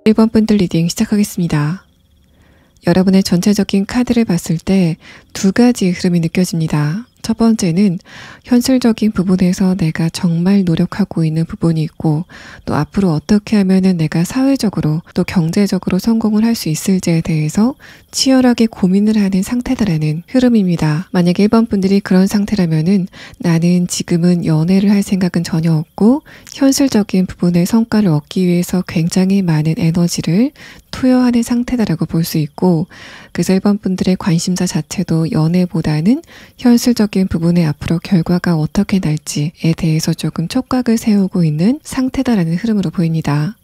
1번 분들 리딩 시작하겠습니다. 여러분의 전체적인 카드를 봤을 때 두 가지 흐름이 느껴집니다. 첫 번째는 현실적인 부분에서 내가 정말 노력하고 있는 부분이 있고 또 앞으로 어떻게 하면은 내가 사회적으로 또 경제적으로 성공을 할 수 있을지에 대해서 치열하게 고민을 하는 상태다라는 흐름입니다. 만약에 1번 분들이 그런 상태라면은 나는 지금은 연애를 할 생각은 전혀 없고 현실적인 부분의 성과를 얻기 위해서 굉장히 많은 에너지를 투여하는 상태다라고 볼 수 있고, 그래서 1번 분들의 관심사 자체도 연애보다는 현실적인 현실적인 부분의 앞으로 결과가 어떻게 날지에 대해서 조금 촉각을 세우고 있는 상태다라는 흐름으로 보입니다.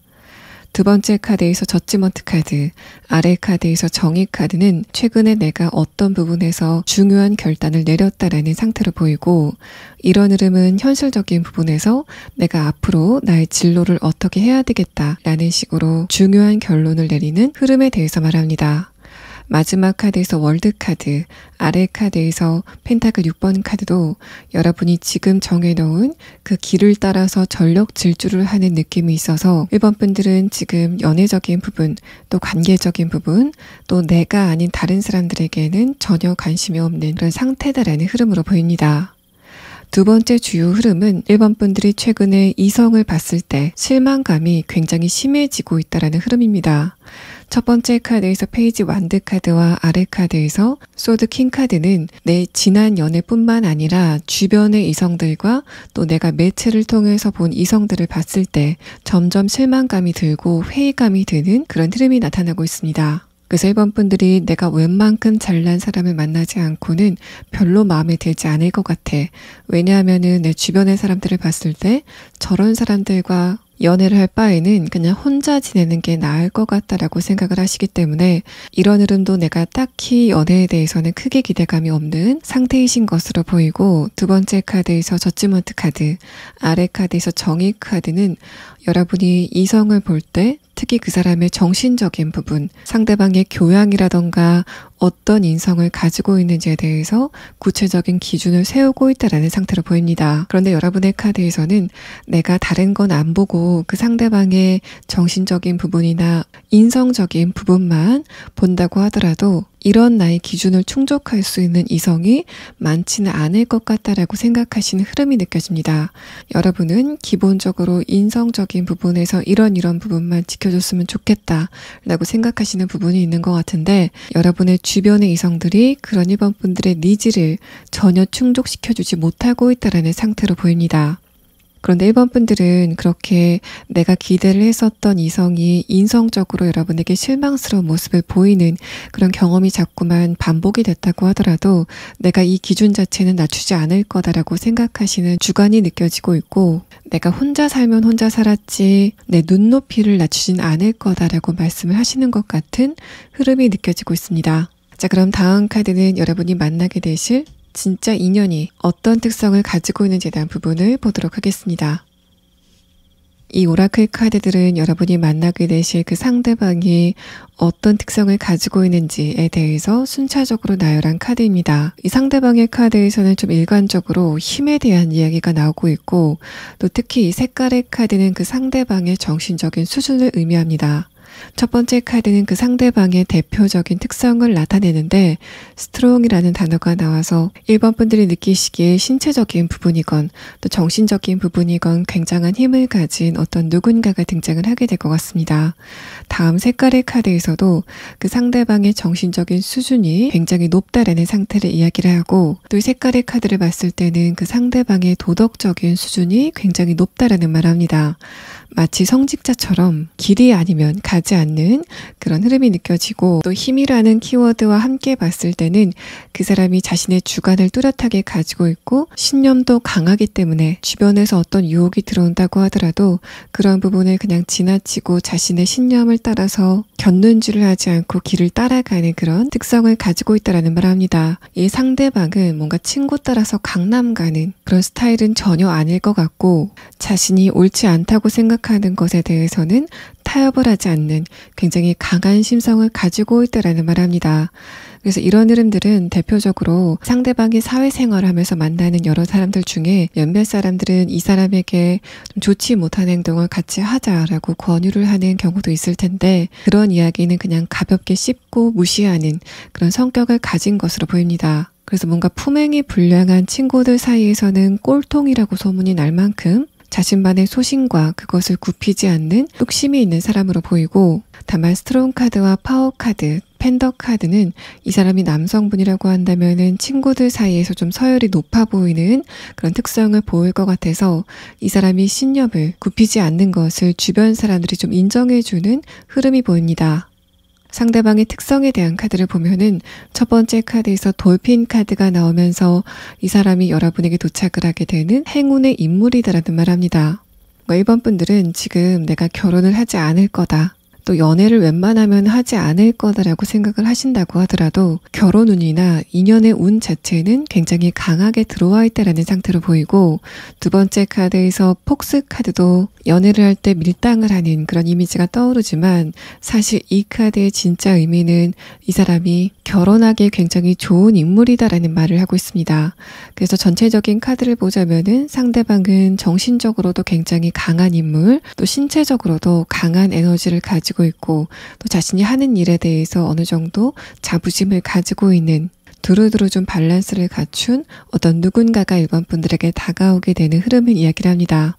두 번째 카드에서 저지먼트 카드, 아래 카드에서 정의 카드는 최근에 내가 어떤 부분에서 중요한 결단을 내렸다라는 상태로 보이고, 이런 흐름은 현실적인 부분에서 내가 앞으로 나의 진로를 어떻게 해야 되겠다라는 식으로 중요한 결론을 내리는 흐름에 대해서 말합니다. 마지막 카드에서 월드 카드, 아래 카드에서 펜타클 6번 카드도 여러분이 지금 정해놓은 그 길을 따라서 전력 질주를 하는 느낌이 있어서 1번 분들은 지금 연애적인 부분, 또 관계적인 부분, 또 내가 아닌 다른 사람들에게는 전혀 관심이 없는 그런 상태다라는 흐름으로 보입니다. 두 번째 주요 흐름은 1번 분들이 최근에 이성을 봤을 때 실망감이 굉장히 심해지고 있다는 흐름입니다. 첫 번째 카드에서 페이지 완드 카드와 아래 카드에서 소드 킹 카드는 내 지난 연애뿐만 아니라 주변의 이성들과 또 내가 매체를 통해서 본 이성들을 봤을 때 점점 실망감이 들고 회의감이 드는 그런 흐름이 나타나고 있습니다. 그래서 1번 분들이 내가 웬만큼 잘난 사람을 만나지 않고는 별로 마음에 들지 않을 것 같아. 왜냐하면은 내 주변의 사람들을 봤을 때 저런 사람들과 연애를 할 바에는 그냥 혼자 지내는 게 나을 것 같다라고 생각을 하시기 때문에 이런 흐름도 내가 딱히 연애에 대해서는 크게 기대감이 없는 상태이신 것으로 보이고, 두 번째 카드에서 저지먼트 카드, 아래 카드에서 정의 카드는 여러분이 이성을 볼 때 특히 그 사람의 정신적인 부분, 상대방의 교양이라던가 어떤 인성을 가지고 있는지에 대해서 구체적인 기준을 세우고 있다는 상태로 보입니다. 그런데 여러분의 카드에서는 내가 다른 건 안 보고 그 상대방의 정신적인 부분이나 인성적인 부분만 본다고 하더라도 이런 나의 기준을 충족할 수 있는 이성이 많지는 않을 것 같다라고 생각하시는 흐름이 느껴집니다. 여러분은 기본적으로 인성적인 부분에서 이런 부분만 지켜줬으면 좋겠다라고 생각하시는 부분이 있는 것 같은데, 여러분의 주변의 이성들이 그런 1번 분들의 니즈를 전혀 충족시켜주지 못하고 있다는 상태로 보입니다. 그런데 1번 분들은 그렇게 내가 기대를 했었던 이성이 인성적으로 여러분에게 실망스러운 모습을 보이는 그런 경험이 자꾸만 반복이 됐다고 하더라도 내가 이 기준 자체는 낮추지 않을 거다라고 생각하시는 주관이 느껴지고 있고, 내가 혼자 살면 혼자 살았지 내 눈높이를 낮추진 않을 거다라고 말씀을 하시는 것 같은 흐름이 느껴지고 있습니다. 자, 그럼 다음 카드는 여러분이 만나게 되실 진짜 인연이 어떤 특성을 가지고 있는지에 대한 부분을 보도록 하겠습니다. 이 오라클 카드들은 여러분이 만나게 되실 그 상대방이 어떤 특성을 가지고 있는지에 대해서 순차적으로 나열한 카드입니다. 이 상대방의 카드에서는 좀 일관적으로 힘에 대한 이야기가 나오고 있고, 또 특히 이 색깔의 카드는 그 상대방의 정신적인 수준을 의미합니다. 첫 번째 카드는 그 상대방의 대표적인 특성을 나타내는데 스트롱이라는 단어가 나와서 1번 분들이 느끼시기에 신체적인 부분이건 또 정신적인 부분이건 굉장한 힘을 가진 어떤 누군가가 등장을 하게 될 것 같습니다. 다음 색깔의 카드에서도 그 상대방의 정신적인 수준이 굉장히 높다라는 상태를 이야기를 하고, 또 이 색깔의 카드를 봤을 때는 그 상대방의 도덕적인 수준이 굉장히 높다라는 말을 합니다. 마치 성직자처럼 길이 아니면 가지 않는 그런 흐름이 느껴지고, 또 힘이라는 키워드와 함께 봤을 때는 그 사람이 자신의 주관을 뚜렷하게 가지고 있고 신념도 강하기 때문에 주변에서 어떤 유혹이 들어온다고 하더라도 그런 부분을 그냥 지나치고 자신의 신념을 따라서 견눈질을 하지 않고 길을 따라가는 그런 특성을 가지고 있다는 말을 합니다. 이 상대방은 뭔가 친구 따라서 강남 가는 그런 스타일은 전혀 아닐 것 같고, 자신이 옳지 않다고 생각하는 것에 대해서는 타협을 하지 않는 굉장히 강한 심성을 가지고 있다는 말을 합니다. 그래서 이런 흐름들은 대표적으로 상대방이 사회생활을 하면서 만나는 여러 사람들 중에 몇몇 사람들은 이 사람에게 좀 좋지 못한 행동을 같이 하자라고 권유를 하는 경우도 있을 텐데, 그런 이야기는 그냥 가볍게 씹고 무시하는 그런 성격을 가진 것으로 보입니다. 그래서 뭔가 품행이 불량한 친구들 사이에서는 꼴통이라고 소문이 날 만큼 자신만의 소신과 그것을 굽히지 않는 뚝심이 있는 사람으로 보이고, 다만 스트롱 카드와 파워 카드, 팬더 카드는 이 사람이 남성분이라고 한다면은 친구들 사이에서 좀 서열이 높아 보이는 그런 특성을 보일 것 같아서 이 사람이 신념을 굽히지 않는 것을 주변 사람들이 좀 인정해주는 흐름이 보입니다. 상대방의 특성에 대한 카드를 보면은 첫 번째 카드에서 돌핀 카드가 나오면서 이 사람이 여러분에게 도착을 하게 되는 행운의 인물이다라는 말합니다. 1번 분들은 지금 내가 결혼을 하지 않을 거다, 또 연애를 웬만하면 하지 않을 거다라고 생각을 하신다고 하더라도 결혼 운이나 인연의 운 자체는 굉장히 강하게 들어와 있다라는 상태로 보이고, 두 번째 카드에서 폭스 카드도 연애를 할 때 밀당을 하는 그런 이미지가 떠오르지만, 사실 이 카드의 진짜 의미는 이 사람이 결혼하기에 굉장히 좋은 인물이다라는 말을 하고 있습니다. 그래서 전체적인 카드를 보자면은 상대방은 정신적으로도 굉장히 강한 인물, 또 신체적으로도 강한 에너지를 가지고 있고, 또 자신이 하는 일에 대해서 어느 정도 자부심을 가지고 있는, 두루두루 좀 밸런스를 갖춘 어떤 누군가가 1번 분들에게 다가오게 되는 흐름을 이야기를 합니다.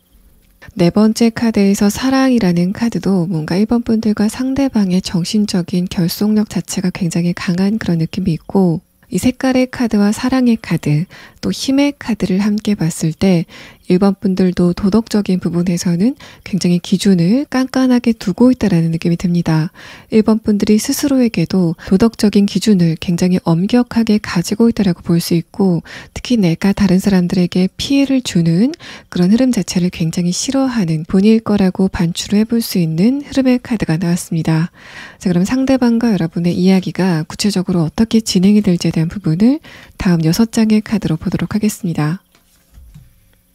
네 번째 카드에서 사랑이라는 카드도 뭔가 1번 분들과 상대방의 정신적인 결속력 자체가 굉장히 강한 그런 느낌이 있고, 이 색깔의 카드와 사랑의 카드, 또 힘의 카드를 함께 봤을 때 1번 분들도 도덕적인 부분에서는 굉장히 기준을 깐깐하게 두고 있다는 느낌이 듭니다. 1번 분들이 스스로에게도 도덕적인 기준을 굉장히 엄격하게 가지고 있다고 볼 수 있고, 특히 내가 다른 사람들에게 피해를 주는 그런 흐름 자체를 굉장히 싫어하는 분일 거라고 반추를 해볼 수 있는 흐름의 카드가 나왔습니다. 자, 그럼 상대방과 여러분의 이야기가 구체적으로 어떻게 진행이 될지에 대한 부분을 다음 6장의 카드로 보도록 하겠습니다.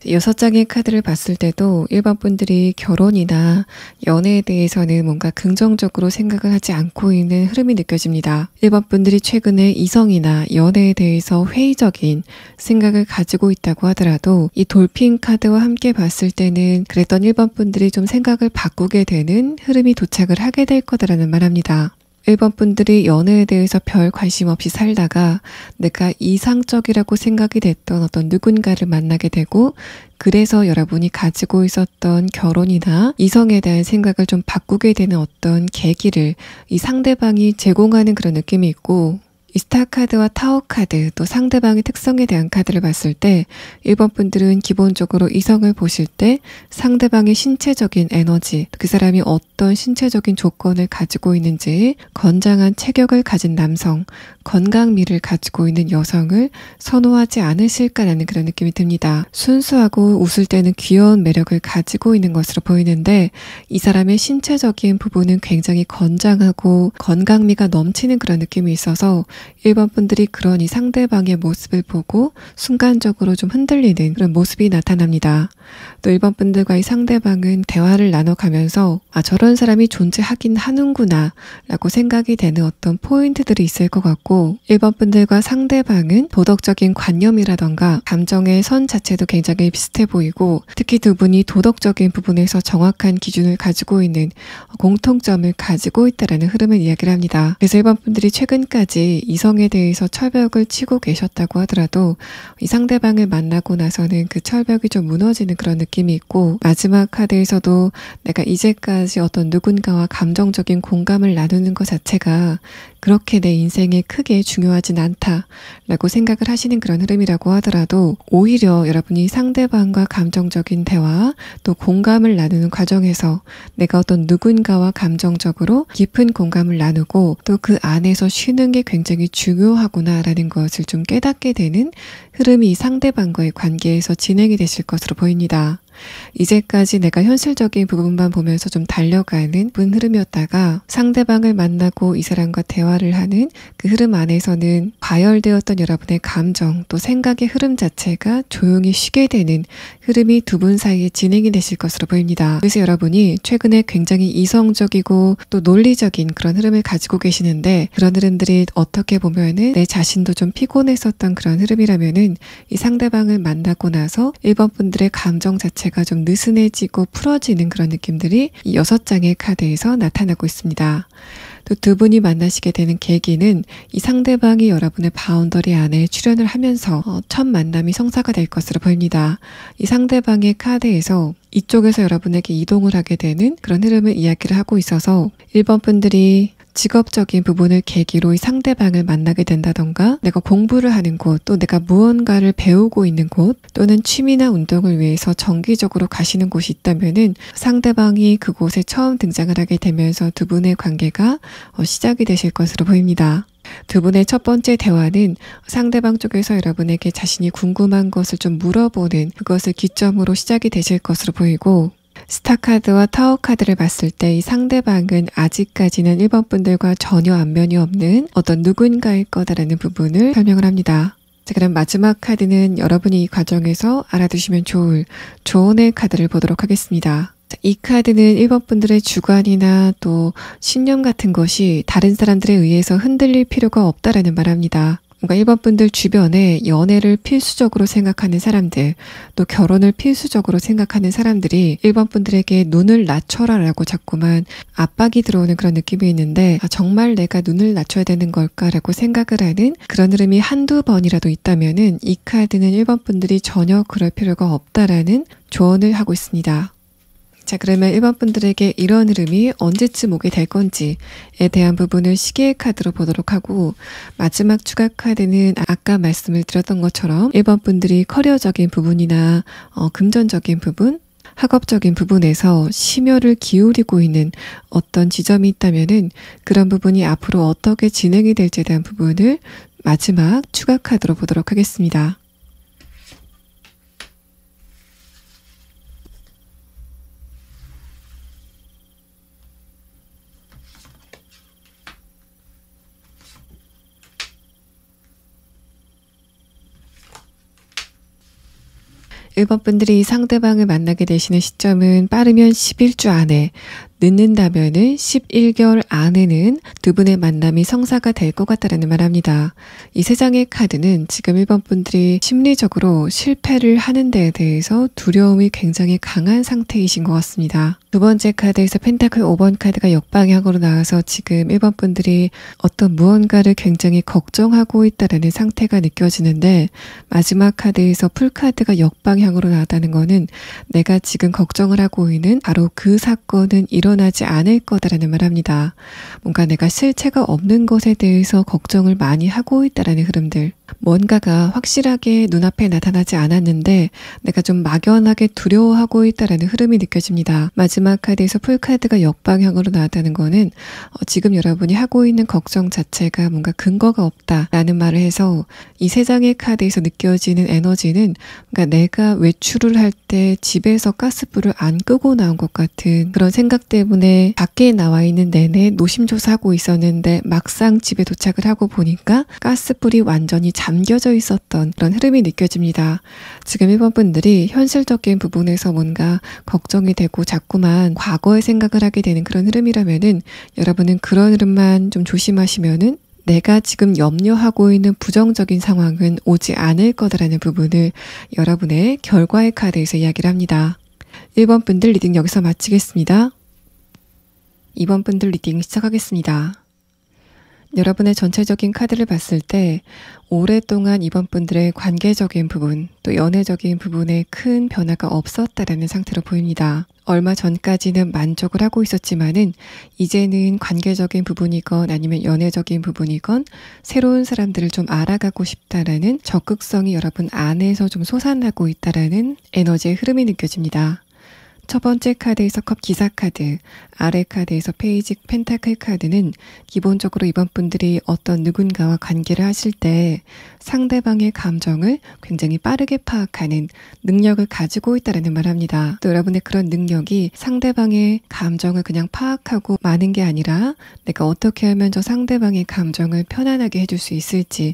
6장의 카드를 봤을 때도 1번 분들이 결혼이나 연애에 대해서는 뭔가 긍정적으로 생각을 하지 않고 있는 흐름이 느껴집니다. 1번 분들이 최근에 이성이나 연애에 대해서 회의적인 생각을 가지고 있다고 하더라도 이 돌핀 카드와 함께 봤을 때는 그랬던 1번 분들이 좀 생각을 바꾸게 되는 흐름이 도착을 하게 될 거다라는 말합니다. 1번 분들이 연애에 대해서 별 관심 없이 살다가 내가 이상적이라고 생각이 됐던 어떤 누군가를 만나게 되고, 그래서 여러분이 가지고 있었던 결혼이나 이성에 대한 생각을 좀 바꾸게 되는 어떤 계기를 이 상대방이 제공하는 그런 느낌이 있고, 이 스타 카드와 타워 카드, 또 상대방의 특성에 대한 카드를 봤을 때 1번 분들은 기본적으로 이성을 보실 때 상대방의 신체적인 에너지, 그 사람이 어떤 신체적인 조건을 가지고 있는지, 건장한 체격을 가진 남성, 건강미를 가지고 있는 여성을 선호하지 않으실까라는 그런 느낌이 듭니다. 순수하고 웃을 때는 귀여운 매력을 가지고 있는 것으로 보이는데, 이 사람의 신체적인 부분은 굉장히 건장하고 건강미가 넘치는 그런 느낌이 있어서 1번 분들이 그런 이 상대방의 모습을 보고 순간적으로 좀 흔들리는 그런 모습이 나타납니다. 또 1번 분들과 이 상대방은 대화를 나눠가면서 저런 사람이 존재하긴 하는구나 라고 생각이 되는 어떤 포인트들이 있을 것 같고, 1번 분들과 상대방은 도덕적인 관념이라던가 감정의 선 자체도 굉장히 비슷해 보이고, 특히 두 분이 도덕적인 부분에서 정확한 기준을 가지고 있는 공통점을 가지고 있다는 흐름을 이야기를 합니다. 그래서 1번 분들이 최근까지 이성에 대해서 철벽을 치고 계셨다고 하더라도 이 상대방을 만나고 나서는 그 철벽이 좀 무너지는 그런 느낌이 있고, 마지막 카드에서도 내가 이제까지 어떤 누군가와 감정적인 공감을 나누는 것 자체가 그렇게 내 인생에 크게 중요하진 않다라고 생각을 하시는 그런 흐름이라고 하더라도, 오히려 여러분이 상대방과 감정적인 대화, 또 공감을 나누는 과정에서 내가 어떤 누군가와 감정적으로 깊은 공감을 나누고 또 그 안에서 쉬는 게 굉장히 중요하구나라는 것을 좀 깨닫게 되는 흐름이 상대방과의 관계에서 진행이 되실 것으로 보입니다. 이제까지 내가 현실적인 부분만 보면서 좀 달려가는 흐름이었다가 상대방을 만나고 이 사람과 대화를 하는 그 흐름 안에서는 과열되었던 여러분의 감정, 또 생각의 흐름 자체가 조용히 쉬게 되는 흐름이 두 분 사이에 진행이 되실 것으로 보입니다. 그래서 여러분이 최근에 굉장히 이성적이고 또 논리적인 그런 흐름을 가지고 계시는데, 그런 흐름들이 어떻게 보면은 내 자신도 좀 피곤했었던 그런 흐름이라면은 이 상대방을 만나고 나서 1번 분들의 감정 자체가 좀 느슨해지고 풀어지는 그런 느낌들이 이 6장의 카드에서 나타나고 있습니다. 또 두 분이 만나시게 되는 계기는 이 상대방이 여러분의 바운더리 안에 출연을 하면서 첫 만남이 성사가 될 것으로 보입니다. 이 상대방의 카드에서 이쪽에서 여러분에게 이동을 하게 되는 그런 흐름을 이야기를 하고 있어서 1번 분들이 직업적인 부분을 계기로 이 상대방을 만나게 된다던가, 내가 공부를 하는 곳, 또 내가 무언가를 배우고 있는 곳, 또는 취미나 운동을 위해서 정기적으로 가시는 곳이 있다면은 상대방이 그곳에 처음 등장을 하게 되면서 두 분의 관계가 시작이 되실 것으로 보입니다. 두 분의 첫 번째 대화는 상대방 쪽에서 여러분에게 자신이 궁금한 것을 좀 물어보는, 그것을 기점으로 시작이 되실 것으로 보이고, 스타카드와 타워카드를 봤을 때 이 상대방은 아직까지는 1번 분들과 전혀 안면이 없는 어떤 누군가일 거다라는 부분을 설명을 합니다. 자, 그럼 마지막 카드는 여러분이 이 과정에서 알아두시면 좋을 조언의 카드를 보도록 하겠습니다. 자, 이 카드는 1번 분들의 주관이나 또 신념 같은 것이 다른 사람들에 의해서 흔들릴 필요가 없다라는 말합니다. 뭔가 1번 분들 주변에 연애를 필수적으로 생각하는 사람들, 또 결혼을 필수적으로 생각하는 사람들이 1번 분들에게 눈을 낮춰라라고 자꾸만 압박이 들어오는 그런 느낌이 있는데, 정말 내가 눈을 낮춰야 되는 걸까라고 생각을 하는 그런 흐름이 한두 번이라도 있다면은 이 카드는 1번 분들이 전혀 그럴 필요가 없다라는 조언을 하고 있습니다. 자, 그러면 1번 분들에게 이런 흐름이 언제쯤 오게 될 건지에 대한 부분을 시계의 카드로 보도록 하고, 마지막 추가 카드는 아까 말씀을 드렸던 것처럼 1번 분들이 커리어적인 부분이나 금전적인 부분, 학업적인 부분에서 심혈을 기울이고 있는 어떤 지점이 있다면은 그런 부분이 앞으로 어떻게 진행이 될지에 대한 부분을 마지막 추가 카드로 보도록 하겠습니다. 1번 분들이 상대방을 만나게 되시는 시점은 빠르면 11주 안에, 늦는다면은 11개월 안에는 두 분의 만남이 성사가 될 것 같다라는 말합니다. 이 세 장의 카드는 지금 1번 분들이 심리적으로 실패를 하는 데에 대해서 두려움이 굉장히 강한 상태이신 것 같습니다. 두 번째 카드에서 펜타클 5번 카드가 역방향으로 나와서 지금 1번 분들이 어떤 무언가를 굉장히 걱정하고 있다라는 상태가 느껴지는데, 마지막 카드에서 풀카드가 역방향으로 나왔다는 거는 내가 지금 걱정을 하고 있는 바로 그 사건은 일어나지 않을 거다라는 말합니다. 뭔가 내가 실체가 없는 것에 대해서 걱정을 많이 하고 있다라는 흐름들, 뭔가가 확실하게 눈앞에 나타나지 않았는데 내가 좀 막연하게 두려워하고 있다라는 흐름이 느껴집니다. 마지막 카드에서 풀카드가 역방향으로 나왔다는 거는 지금 여러분이 하고 있는 걱정 자체가 뭔가 근거가 없다라는 말을 해서, 이 세 장의 카드에서 느껴지는 에너지는 뭔가 내가 외출을 할 때 집에서 가스불을 안 끄고 나온 것 같은 그런 생각 때문에 밖에 나와 있는 내내 노심초사하고 있었는데 막상 집에 도착을 하고 보니까 가스불이 완전히 잠겨져 있었던 그런 흐름이 느껴집니다. 지금 1번 분들이 현실적인 부분에서 뭔가 걱정이 되고 자꾸만 과거의 생각을 하게 되는 그런 흐름이라면은, 여러분은 그런 흐름만 좀 조심하시면은 내가 지금 염려하고 있는 부정적인 상황은 오지 않을 거다라는 부분을 여러분의 결과의 카드에서 이야기를 합니다. 1번 분들 리딩 여기서 마치겠습니다. 2번 분들 리딩 시작하겠습니다. 여러분의 전체적인 카드를 봤을 때 오랫동안 2번 분들의 관계적인 부분, 또 연애적인 부분에 큰 변화가 없었다라는 상태로 보입니다. 얼마 전까지는 만족을 하고 있었지만은 이제는 관계적인 부분이건 아니면 연애적인 부분이건 새로운 사람들을 좀 알아가고 싶다라는 적극성이 여러분 안에서 좀 솟아나고 있다라는 에너지의 흐름이 느껴집니다. 첫 번째 카드에서 컵 기사 카드, 아래 카드에서 페이지 펜타클 카드는 기본적으로 이번 분들이 어떤 누군가와 관계를 하실 때 상대방의 감정을 굉장히 빠르게 파악하는 능력을 가지고 있다는 말합니다. 또 여러분의 그런 능력이 상대방의 감정을 그냥 파악하고 마는 게 아니라 내가 어떻게 하면 저 상대방의 감정을 편안하게 해줄 수 있을지에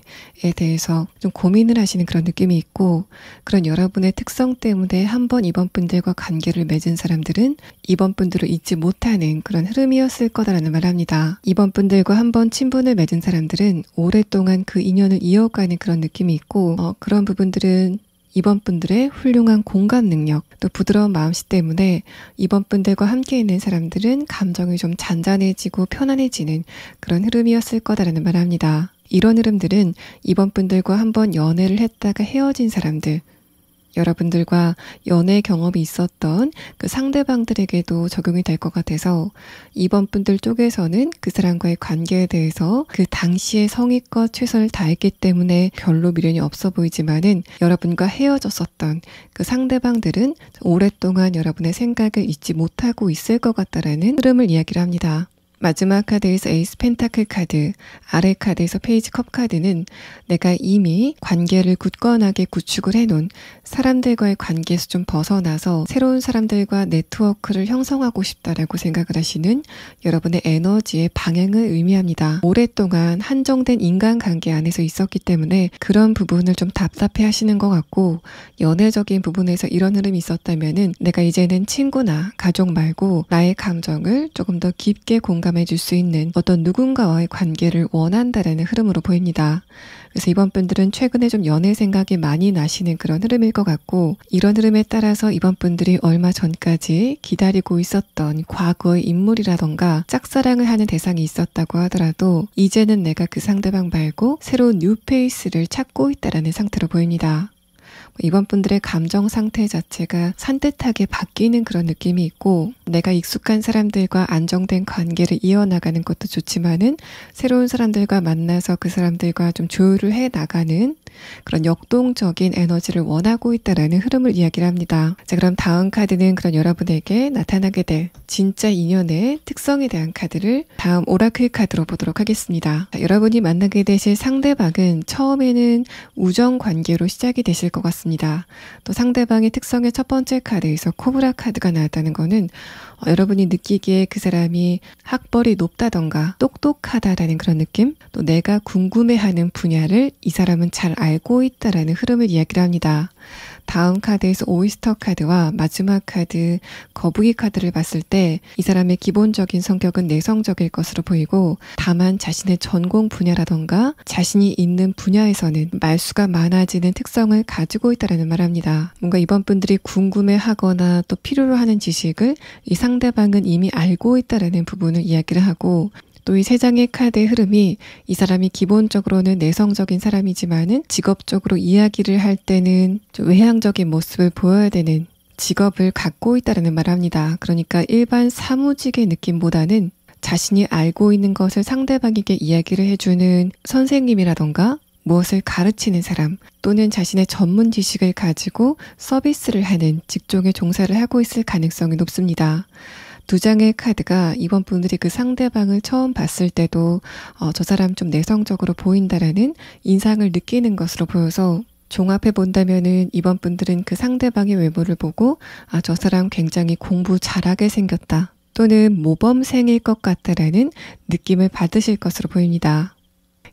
대해서 좀 고민을 하시는 그런 느낌이 있고, 그런 여러분의 특성 때문에 한번 이번 분들과 관계를 맺은 사람들은 이번 분들을 잊지 못하는 그런 흐름이었을 거다라는 말합니다. 이번 분들과 한번 친분을 맺은 사람들은 오랫동안 그 인연을 이어가는 그런 느낌이 있고, 그런 부분들은 이번 분들의 훌륭한 공감 능력, 또 부드러운 마음씨 때문에 이번 분들과 함께 있는 사람들은 감정이 좀 잔잔해지고 편안해지는 그런 흐름이었을 거다라는 말합니다. 이런 흐름들은 이번 분들과 한번 연애를 했다가 헤어진 사람들, 여러분들과 연애 경험이 있었던 그 상대방들에게도 적용이 될 것 같아서 이번 분들 쪽에서는 그 사람과의 관계에 대해서 그 당시에 성의껏 최선을 다했기 때문에 별로 미련이 없어 보이지만은 여러분과 헤어졌었던 그 상대방들은 오랫동안 여러분의 생각을 잊지 못하고 있을 것 같다라는 흐름을 이야기를 합니다. 마지막 카드에서 에이스 펜타클 카드, 아래 카드에서 페이지 컵 카드는 내가 이미 관계를 굳건하게 구축을 해놓은 사람들과의 관계에서 좀 벗어나서 새로운 사람들과 네트워크를 형성하고 싶다라고 생각을 하시는 여러분의 에너지의 방향을 의미합니다. 오랫동안 한정된 인간관계 안에서 있었기 때문에 그런 부분을 좀 답답해 하시는 것 같고, 연애적인 부분에서 이런 흐름이 있었다면은 내가 이제는 친구나 가족 말고 나의 감정을 조금 더 깊게 공감해 줄 수 있는 어떤 누군가와의 관계를 원한다라는 흐름으로 보입니다. 그래서 이번 분들은 최근에 좀 연애 생각이 많이 나시는 그런 흐름일 것 같고, 이런 흐름에 따라서 이번 분들이 얼마 전까지 기다리고 있었던 과거의 인물이라던가 짝사랑을 하는 대상이 있었다고 하더라도 이제는 내가 그 상대방 말고 새로운 뉴페이스를 찾고 있다라는 상태로 보입니다. 이번 분들의 감정 상태 자체가 산뜻하게 바뀌는 그런 느낌이 있고, 내가 익숙한 사람들과 안정된 관계를 이어나가는 것도 좋지만은 새로운 사람들과 만나서 그 사람들과 좀 조율을 해 나가는 그런 역동적인 에너지를 원하고 있다라는 흐름을 이야기를 합니다. 자, 그럼 다음 카드는 그런 여러분에게 나타나게 될 진짜 인연의 특성에 대한 카드를 다음 오라클 카드로 보도록 하겠습니다. 자, 여러분이 만나게 되실 상대방은 처음에는 우정 관계로 시작이 되실 것 같습니다. 또 상대방의 특성의 첫 번째 카드에서 코브라 카드가 나왔다는 거는 여러분이 느끼기에 그 사람이 학벌이 높다던가 똑똑하다라는 그런 느낌, 또 내가 궁금해하는 분야를 이 사람은 잘 알고 있다라는 흐름을 이야기를 합니다. 다음 카드에서 오이스터 카드와 마지막 카드 거북이 카드를 봤을 때 이 사람의 기본적인 성격은 내성적일 것으로 보이고, 다만 자신의 전공 분야라던가 자신이 있는 분야에서는 말수가 많아지는 특성을 가지고 있다라는 말합니다. 뭔가 이번 분들이 궁금해하거나 또 필요로 하는 지식을 이 상대방은 이미 알고 있다라는 부분을 이야기를 하고, 또 이 세 장의 카드의 흐름이 이 사람이 기본적으로는 내성적인 사람이지만은 직업적으로 이야기를 할 때는 좀 외향적인 모습을 보여야 되는 직업을 갖고 있다는 말을 합니다. 그러니까 일반 사무직의 느낌보다는 자신이 알고 있는 것을 상대방에게 이야기를 해주는 선생님이라던가 무엇을 가르치는 사람, 또는 자신의 전문 지식을 가지고 서비스를 하는 직종에 종사를 하고 있을 가능성이 높습니다. 두 장의 카드가 이번 분들이 그 상대방을 처음 봤을 때도 저 사람 좀 내성적으로 보인다라는 인상을 느끼는 것으로 보여서, 종합해 본다면은 이번 분들은 그 상대방의 외모를 보고 저 사람 굉장히 공부 잘하게 생겼다, 또는 모범생일 것 같다라는 느낌을 받으실 것으로 보입니다.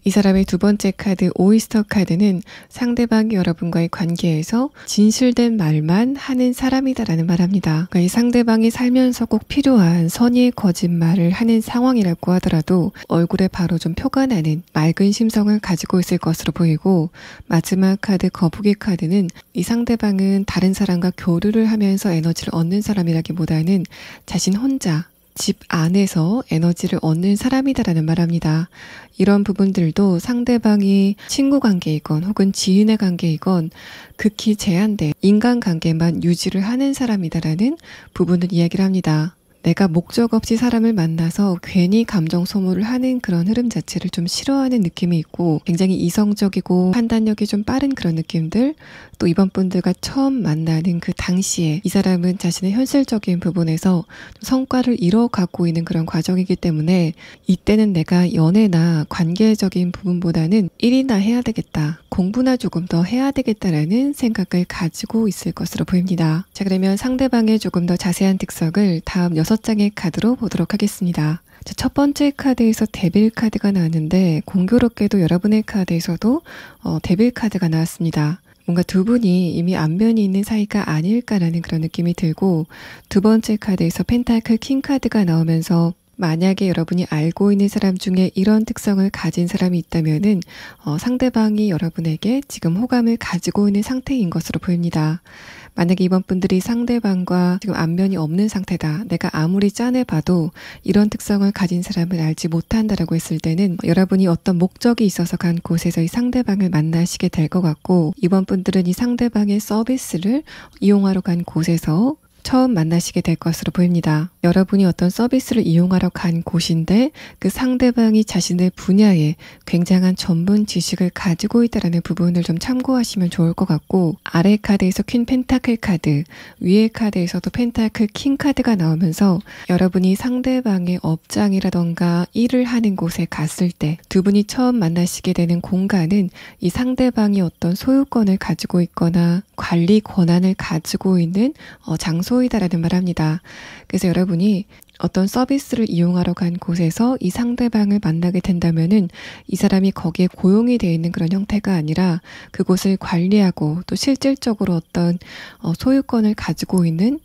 이 사람의 두 번째 카드 오이스터 카드는 상대방이 여러분과의 관계에서 진실된 말만 하는 사람이다라는 말합니다. 그러니까 이 상대방이 살면서 꼭 필요한 선의의 거짓말을 하는 상황이라고 하더라도 얼굴에 바로 좀 표가 나는 맑은 심성을 가지고 있을 것으로 보이고, 마지막 카드 거북이 카드는 이 상대방은 다른 사람과 교류를 하면서 에너지를 얻는 사람이라기보다는 자신 혼자 집 안에서 에너지를 얻는 사람이다라는 말합니다. 이런 부분들도 상대방이 친구 관계이건 혹은 지인의 관계이건 극히 제한된 인간관계만 유지를 하는 사람이다라는 부분을 이야기를 합니다. 내가 목적 없이 사람을 만나서 괜히 감정 소모를 하는 그런 흐름 자체를 좀 싫어하는 느낌이 있고, 굉장히 이성적이고 판단력이 좀 빠른 그런 느낌들, 또 이번 분들과 처음 만나는 그 당시에 이 사람은 자신의 현실적인 부분에서 성과를 이뤄가고 있는 그런 과정이기 때문에 이때는 내가 연애나 관계적인 부분보다는 일이나 해야 되겠다, 공부나 조금 더 해야 되겠다라는 생각을 가지고 있을 것으로 보입니다. 자, 그러면 상대방의 조금 더 자세한 특성을 다음 6장의 카드로 보도록 하겠습니다. 자, 첫 번째 카드에서 데빌 카드가 나왔는데, 공교롭게도 여러분의 카드에서도 데빌 카드가 나왔습니다. 뭔가 두 분이 이미 안면이 있는 사이가 아닐까라는 그런 느낌이 들고, 두 번째 카드에서 펜타클 킹 카드가 나오면서 만약에 여러분이 알고 있는 사람 중에 이런 특성을 가진 사람이 있다면은 상대방이 여러분에게 지금 호감을 가지고 있는 상태인 것으로 보입니다. 만약에 이번 분들이 상대방과 지금 안면이 없는 상태다. 내가 아무리 짠해봐도 이런 특성을 가진 사람을 알지 못한다라고 했을 때는 여러분이 어떤 목적이 있어서 간 곳에서 이 상대방을 만나시게 될 것 같고, 이번 분들은 이 상대방의 서비스를 이용하러 간 곳에서 처음 만나시게 될 것으로 보입니다. 여러분이 어떤 서비스를 이용하러 간 곳인데 그 상대방이 자신의 분야에 굉장한 전문 지식을 가지고 있다는 부분을 좀 참고하시면 좋을 것 같고, 아래 카드에서 퀸 펜타클 카드, 위에 카드에서도 펜타클 킹 카드가 나오면서 여러분이 상대방의 업장이라던가 일을 하는 곳에 갔을 때 두 분이 처음 만나시게 되는 공간은 이 상대방이 어떤 소유권을 가지고 있거나 관리 권한을 가지고 있는 장소이다라는 말합니다. 그래서 여러분이 어떤 서비스를 이용하러 간 곳에서 이 상대방을 만나게 된다면은 이 사람이 거기에 고용이 되어 있는 그런 형태가 아니라 그곳을 관리하고 또 실질적으로 어떤 소유권을 가지고 있는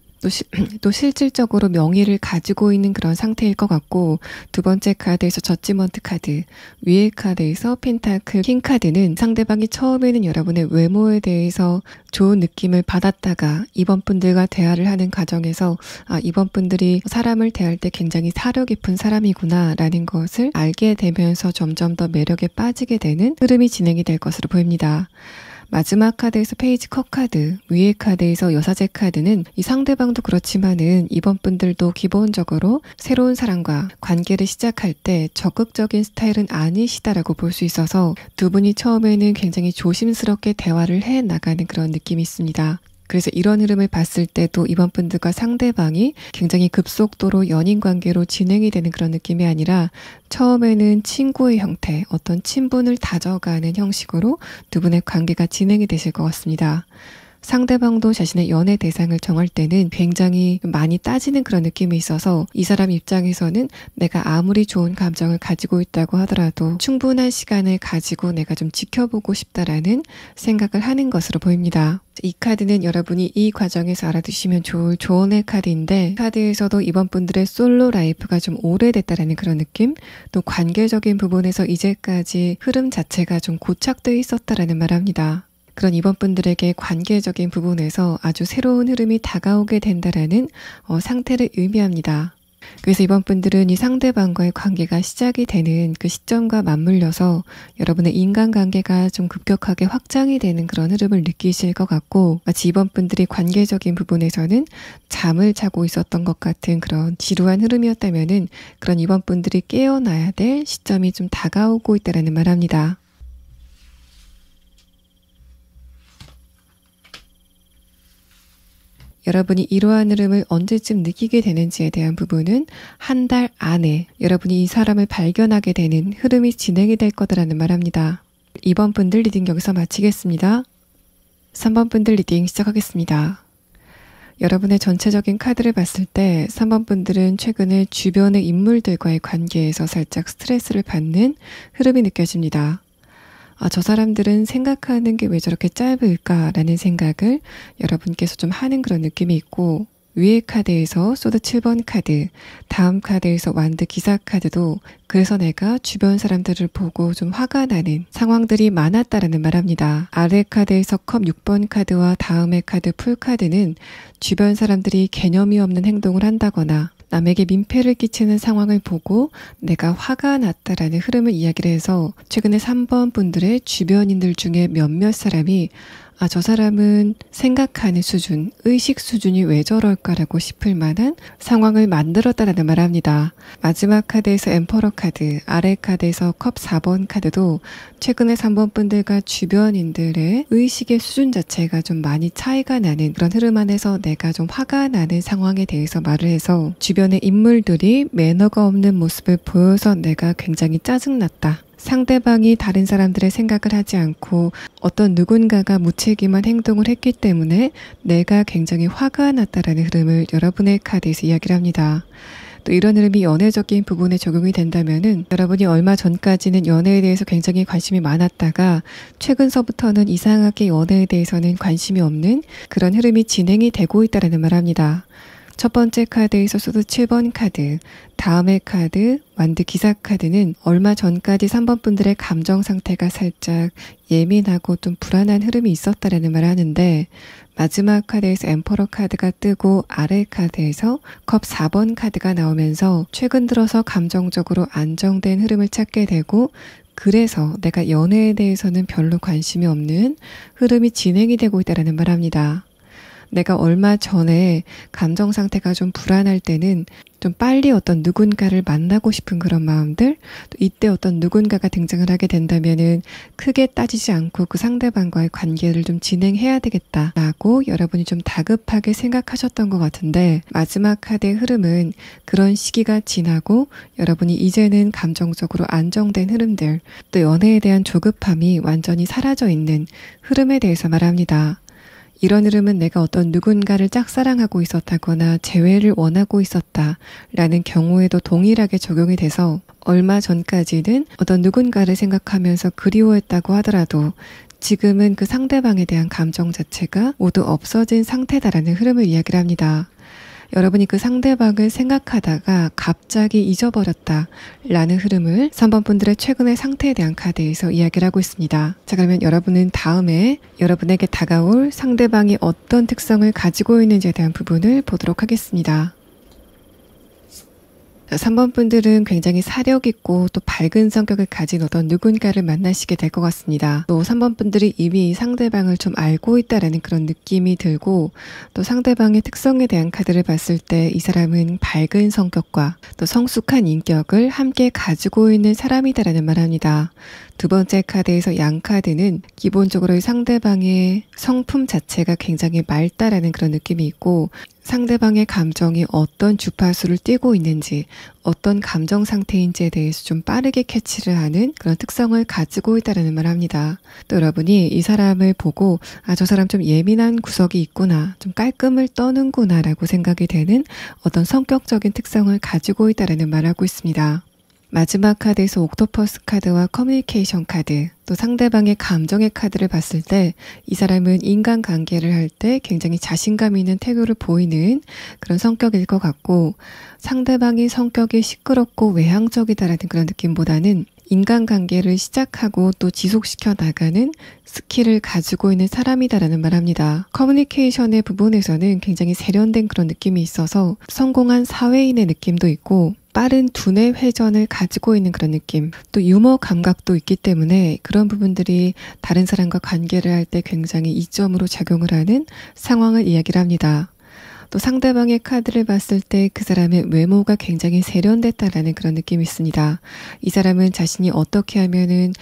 또 실질적으로 명의를 가지고 있는 그런 상태일 것 같고, 두 번째 카드에서 저지먼트 카드, 위에 카드에서 펜타클 킹 카드는 상대방이 처음에는 여러분의 외모에 대해서 좋은 느낌을 받았다가 이번 분들과 대화를 하는 과정에서 이번 분들이 사람을 대할 때 굉장히 사려 깊은 사람이구나 라는 것을 알게 되면서 점점 더 매력에 빠지게 되는 흐름이 진행이 될 것으로 보입니다. 마지막 카드에서 페이지 컵 카드, 위에 카드에서 여사제 카드는 이 상대방도 그렇지만은 이번 분들도 기본적으로 새로운 사람과 관계를 시작할 때 적극적인 스타일은 아니시다라고 볼 수 있어서 두 분이 처음에는 굉장히 조심스럽게 대화를 해 나가는 그런 느낌이 있습니다. 그래서 이런 흐름을 봤을 때도 이번 분들과 상대방이 굉장히 급속도로 연인 관계로 진행이 되는 그런 느낌이 아니라 처음에는 친구의 형태, 어떤 친분을 다져가는 형식으로 두 분의 관계가 진행이 되실 것 같습니다. 상대방도 자신의 연애 대상을 정할 때는 굉장히 많이 따지는 그런 느낌이 있어서 이 사람 입장에서는 내가 아무리 좋은 감정을 가지고 있다고 하더라도 충분한 시간을 가지고 내가 좀 지켜보고 싶다라는 생각을 하는 것으로 보입니다. 이 카드는 여러분이 이 과정에서 알아두시면 좋을 조언의 카드인데, 카드에서도 이번 분들의 솔로 라이프가 좀 오래됐다라는 그런 느낌, 또 관계적인 부분에서 이제까지 흐름 자체가 좀 고착되어 있었다라는 말합니다. 그런 이번 분들에게 관계적인 부분에서 아주 새로운 흐름이 다가오게 된다라는 상태를 의미합니다. 그래서 이번 분들은 이 상대방과의 관계가 시작이 되는 그 시점과 맞물려서 여러분의 인간관계가 좀 급격하게 확장이 되는 그런 흐름을 느끼실 것 같고, 마치 이번 분들이 관계적인 부분에서는 잠을 자고 있었던 것 같은 그런 지루한 흐름이었다면은 그런 이번 분들이 깨어나야 될 시점이 좀 다가오고 있다라는 말합니다. 여러분이 이러한 흐름을 언제쯤 느끼게 되는지에 대한 부분은 한 달 안에 여러분이 이 사람을 발견하게 되는 흐름이 진행이 될 거다라는 말합니다. 2번 분들 리딩 여기서 마치겠습니다. 3번 분들 리딩 시작하겠습니다. 여러분의 전체적인 카드를 봤을 때 3번 분들은 최근에 주변의 인물들과의 관계에서 살짝 스트레스를 받는 흐름이 느껴집니다. 저 사람들은 생각하는 게 왜 저렇게 짧을까라는 생각을 여러분께서 좀 하는 그런 느낌이 있고, 위에 카드에서 소드 7번 카드, 다음 카드에서 완드 기사 카드도 그래서 내가 주변 사람들을 보고 좀 화가 나는 상황들이 많았다라는 말합니다. 아래 카드에서 컵 6번 카드와 다음의 카드 풀 카드는 주변 사람들이 개념이 없는 행동을 한다거나 남에게 민폐를 끼치는 상황을 보고 내가 화가 났다라는 흐름을 이야기를 해서 최근에 3번 분들의 주변인들 중에 몇몇 사람이 저 사람은 생각하는 수준, 의식 수준이 왜 저럴까라고 싶을 만한 상황을 만들었다라는 말합니다. 마지막 카드에서 엠퍼러 카드, 아래 카드에서 컵 4번 카드도 최근에 3번 분들과 주변인들의 의식의 수준 자체가 좀 많이 차이가 나는 그런 흐름 안에서 내가 좀 화가 나는 상황에 대해서 말을 해서 주변의 인물들이 매너가 없는 모습을 보여서 내가 굉장히 짜증났다. 상대방이 다른 사람들의 생각을 하지 않고 어떤 누군가가 무책임한 행동을 했기 때문에 내가 굉장히 화가 났다라는 흐름을 여러분의 카드에서 이야기를 합니다. 또 이런 흐름이 연애적인 부분에 적용이 된다면은 여러분이 얼마 전까지는 연애에 대해서 굉장히 관심이 많았다가 최근서부터는 이상하게 연애에 대해서는 관심이 없는 그런 흐름이 진행이 되고 있다라는 말합니다. 첫 번째 카드에 있어서도 7번 카드, 다음의 카드, 완드 기사 카드는 얼마 전까지 3번 분들의 감정 상태가 살짝 예민하고 좀 불안한 흐름이 있었다라는 말을 하는데, 마지막 카드에서 엠퍼러 카드가 뜨고 아래 카드에서 컵 4번 카드가 나오면서 최근 들어서 감정적으로 안정된 흐름을 찾게 되고, 그래서 내가 연애에 대해서는 별로 관심이 없는 흐름이 진행이 되고 있다는 말을 합니다. 내가 얼마 전에 감정 상태가 좀 불안할 때는 좀 빨리 어떤 누군가를 만나고 싶은 그런 마음들, 또 이때 어떤 누군가가 등장을 하게 된다면은 크게 따지지 않고 그 상대방과의 관계를 좀 진행해야 되겠다라고 여러분이 좀 다급하게 생각하셨던 것 같은데, 마지막 카드의 흐름은 그런 시기가 지나고 여러분이 이제는 감정적으로 안정된 흐름들, 또 연애에 대한 조급함이 완전히 사라져 있는 흐름에 대해서 말합니다. 이런 흐름은 내가 어떤 누군가를 짝사랑하고 있었다거나 재회를 원하고 있었다라는 경우에도 동일하게 적용이 돼서, 얼마 전까지는 어떤 누군가를 생각하면서 그리워했다고 하더라도 지금은 그 상대방에 대한 감정 자체가 모두 없어진 상태다라는 흐름을 이야기를 합니다. 여러분이 그 상대방을 생각하다가 갑자기 잊어버렸다 라는 흐름을 3번 분들의 최근의 상태에 대한 카드에서 이야기를 하고 있습니다. 자, 그러면 여러분은 다음에 여러분에게 다가올 상대방이 어떤 특성을 가지고 있는지에 대한 부분을 보도록 하겠습니다. 3번 분들은 굉장히 사력 있고 또 밝은 성격을 가진 어떤 누군가를 만나시게 될 것 같습니다. 또 3번 분들이 이미 상대방을 좀 알고 있다라는 그런 느낌이 들고, 또 상대방의 특성에 대한 카드를 봤을 때 이 사람은 밝은 성격과 또 성숙한 인격을 함께 가지고 있는 사람이다라는 말을 합니다. 두 번째 카드에서 양 카드는 기본적으로 이 상대방의 성품 자체가 굉장히 맑다라는 그런 느낌이 있고, 상대방의 감정이 어떤 주파수를 띠고 있는지, 어떤 감정 상태인지에 대해서 좀 빠르게 캐치를 하는 그런 특성을 가지고 있다는 말을 합니다. 또 여러분이 이 사람을 보고 저 사람 좀 예민한 구석이 있구나, 좀 깔끔을 떠는구나 라고 생각이 되는 어떤 성격적인 특성을 가지고 있다는 말을 하고 있습니다. 마지막 카드에서 옥토퍼스 카드와 커뮤니케이션 카드, 또 상대방의 감정의 카드를 봤을 때 이 사람은 인간관계를 할 때 굉장히 자신감 있는 태도를 보이는 그런 성격일 것 같고, 상대방의 성격이 시끄럽고 외향적이다라는 그런 느낌보다는 인간관계를 시작하고 또 지속시켜 나가는 스킬을 가지고 있는 사람이다라는 말합니다. 커뮤니케이션의 부분에서는 굉장히 세련된 그런 느낌이 있어서 성공한 사회인의 느낌도 있고, 빠른 두뇌 회전을 가지고 있는 그런 느낌, 또 유머 감각도 있기 때문에 그런 부분들이 다른 사람과 관계를 할 때 굉장히 이점으로 작용을 하는 상황을 이야기를 합니다. 또 상대방의 카드를 봤을 때 그 사람의 외모가 굉장히 세련됐다라는 그런 느낌이 있습니다. 이 사람은 자신이 어떻게 하면은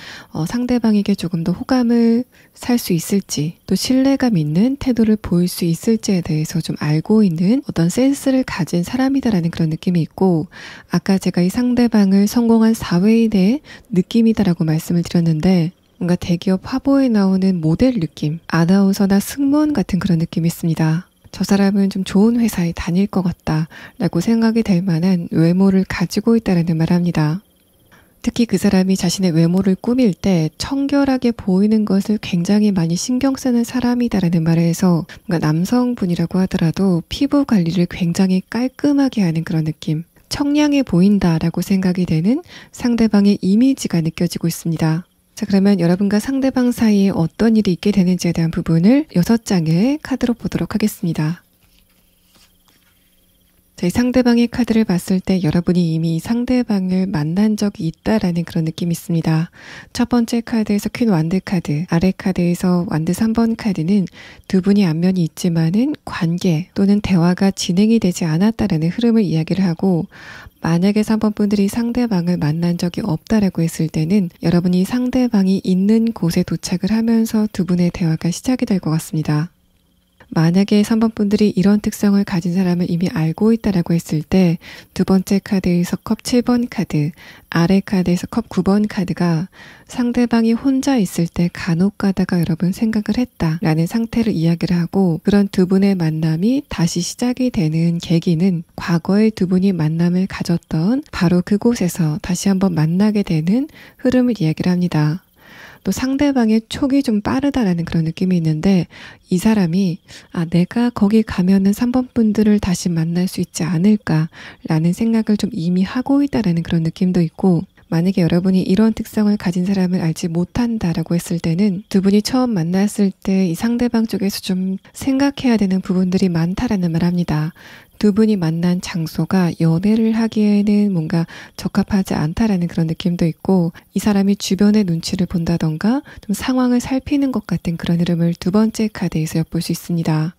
상대방에게 조금 더 호감을 살 수 있을지, 또 신뢰감 있는 태도를 보일 수 있을지에 대해서 좀 알고 있는 어떤 센스를 가진 사람이다라는 그런 느낌이 있고, 아까 제가 이 상대방을 성공한 사회인의 느낌이다라고 말씀을 드렸는데, 뭔가 대기업 화보에 나오는 모델 느낌, 아나운서나 승무원 같은 그런 느낌이 있습니다. 저 사람은 좀 좋은 회사에 다닐 것 같다 라고 생각이 될 만한 외모를 가지고 있다는 말합니다. 특히 그 사람이 자신의 외모를 꾸밀 때 청결하게 보이는 것을 굉장히 많이 신경 쓰는 사람이다라는 말을 해서, 뭔가 남성분이라고 하더라도 피부 관리를 굉장히 깔끔하게 하는 그런 느낌, 청량해 보인다라고 생각이 되는 상대방의 이미지가 느껴지고 있습니다. 자, 그러면 여러분과 상대방 사이에 어떤 일이 있게 되는지에 대한 부분을 6장의 카드로 보도록 하겠습니다. 자, 이 상대방의 카드를 봤을 때 여러분이 이미 상대방을 만난 적이 있다라는 그런 느낌이 있습니다. 첫 번째 카드에서 퀸 완드 카드, 아래 카드에서 완드 3번 카드는 두 분이 안면이 있지만은 관계 또는 대화가 진행이 되지 않았다라는 흐름을 이야기를 하고, 만약에 3번 분들이 상대방을 만난 적이 없다라고 했을 때는 여러분이 상대방이 있는 곳에 도착을 하면서 두 분의 대화가 시작이 될 것 같습니다. 만약에 3번 분들이 이런 특성을 가진 사람을 이미 알고 있다라고 했을 때 두 번째 카드에서 컵 7번 카드, 아래 카드에서 컵 9번 카드가 상대방이 혼자 있을 때 간혹 가다가 여러분 생각을 했다라는 상태를 이야기를 하고, 그런 두 분의 만남이 다시 시작이 되는 계기는 과거에 두 분이 만남을 가졌던 바로 그곳에서 다시 한번 만나게 되는 흐름을 이야기를 합니다. 또 상대방의 촉이 좀 빠르다라는 그런 느낌이 있는데 이 사람이 내가 거기 가면은 3번 분들을 다시 만날 수 있지 않을까라는 생각을 좀 이미 하고 있다라는 그런 느낌도 있고 만약에 여러분이 이런 특성을 가진 사람을 알지 못한다라고 했을 때는 두 분이 처음 만났을 때 이 상대방 쪽에서 좀 생각해야 되는 부분들이 많다라는 말 합니다. 두 분이 만난 장소가 연애를 하기에는 뭔가 적합하지 않다라는 그런 느낌도 있고 이 사람이 주변의 눈치를 본다던가 좀 상황을 살피는 것 같은 그런 흐름을 두 번째 카드에서 엿볼 수 있습니다.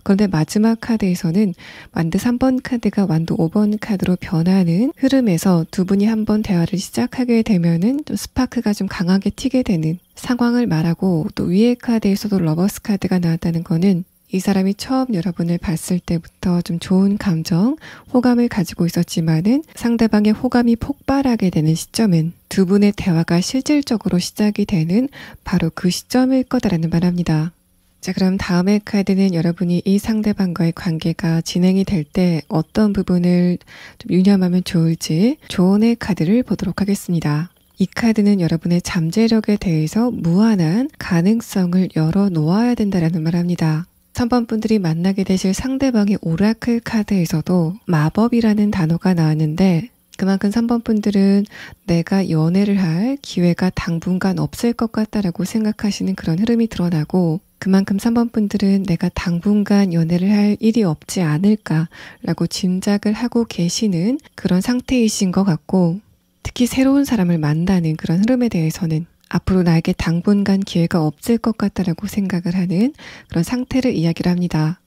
그런데 마지막 카드에서는 완드 3번 카드가 완드 5번 카드로 변하는 흐름에서 두 분이 한번 대화를 시작하게 되면은 좀 스파크가 좀 강하게 튀게 되는 상황을 말하고 또 위의 카드에서도 러버스 카드가 나왔다는 거는 이 사람이 처음 여러분을 봤을 때부터 좀 좋은 감정, 호감을 가지고 있었지만은 상대방의 호감이 폭발하게 되는 시점은 두 분의 대화가 실질적으로 시작이 되는 바로 그 시점일 거다라는 말합니다. 자, 그럼 다음의 카드는 여러분이 이 상대방과의 관계가 진행이 될 때 어떤 부분을 좀 유념하면 좋을지 조언의 카드를 보도록 하겠습니다. 이 카드는 여러분의 잠재력에 대해서 무한한 가능성을 열어놓아야 된다라는 말합니다. 3번 분들이 만나게 되실 상대방의 오라클 카드에서도 마법이라는 단어가 나왔는데 그만큼 3번 분들은 내가 연애를 할 기회가 당분간 없을 것 같다라고 생각하시는 그런 흐름이 드러나고 그만큼 3번 분들은 내가 당분간 연애를 할 일이 없지 않을까라고 짐작을 하고 계시는 그런 상태이신 것 같고 특히 새로운 사람을 만나는 그런 흐름에 대해서는 앞으로 나에게 당분간 기회가 없을 것 같다라고 생각을 하는 그런 상태를 이야기를 합니다.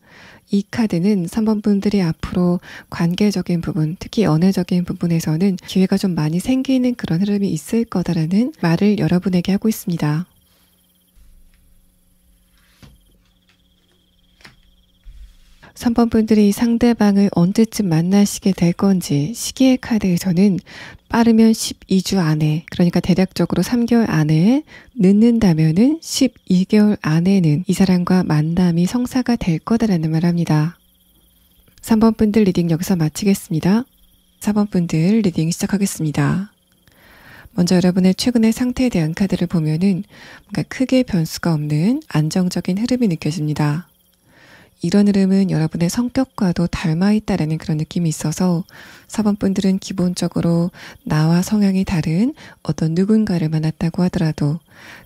이 카드는 3번 분들이 앞으로 관계적인 부분, 특히 연애적인 부분에서는 기회가 좀 많이 생기는 그런 흐름이 있을 거다라는 말을 여러분에게 하고 있습니다. 3번 분들이 상대방을 언제쯤 만나시게 될 건지 시기의 카드에서는 빠르면 12주 안에 그러니까 대략적으로 3개월 안에 늦는다면은 12개월 안에는 이 사람과 만남이 성사가 될 거다라는 말합니다. 3번 분들 리딩 여기서 마치겠습니다. 4번 분들 리딩 시작하겠습니다. 먼저 여러분의 최근의 상태에 대한 카드를 보면은 뭔가 크게 변수가 없는 안정적인 흐름이 느껴집니다. 이런 흐름은 여러분의 성격과도 닮아있다라는 그런 느낌이 있어서 4번 분들은 기본적으로 나와 성향이 다른 어떤 누군가를 만났다고 하더라도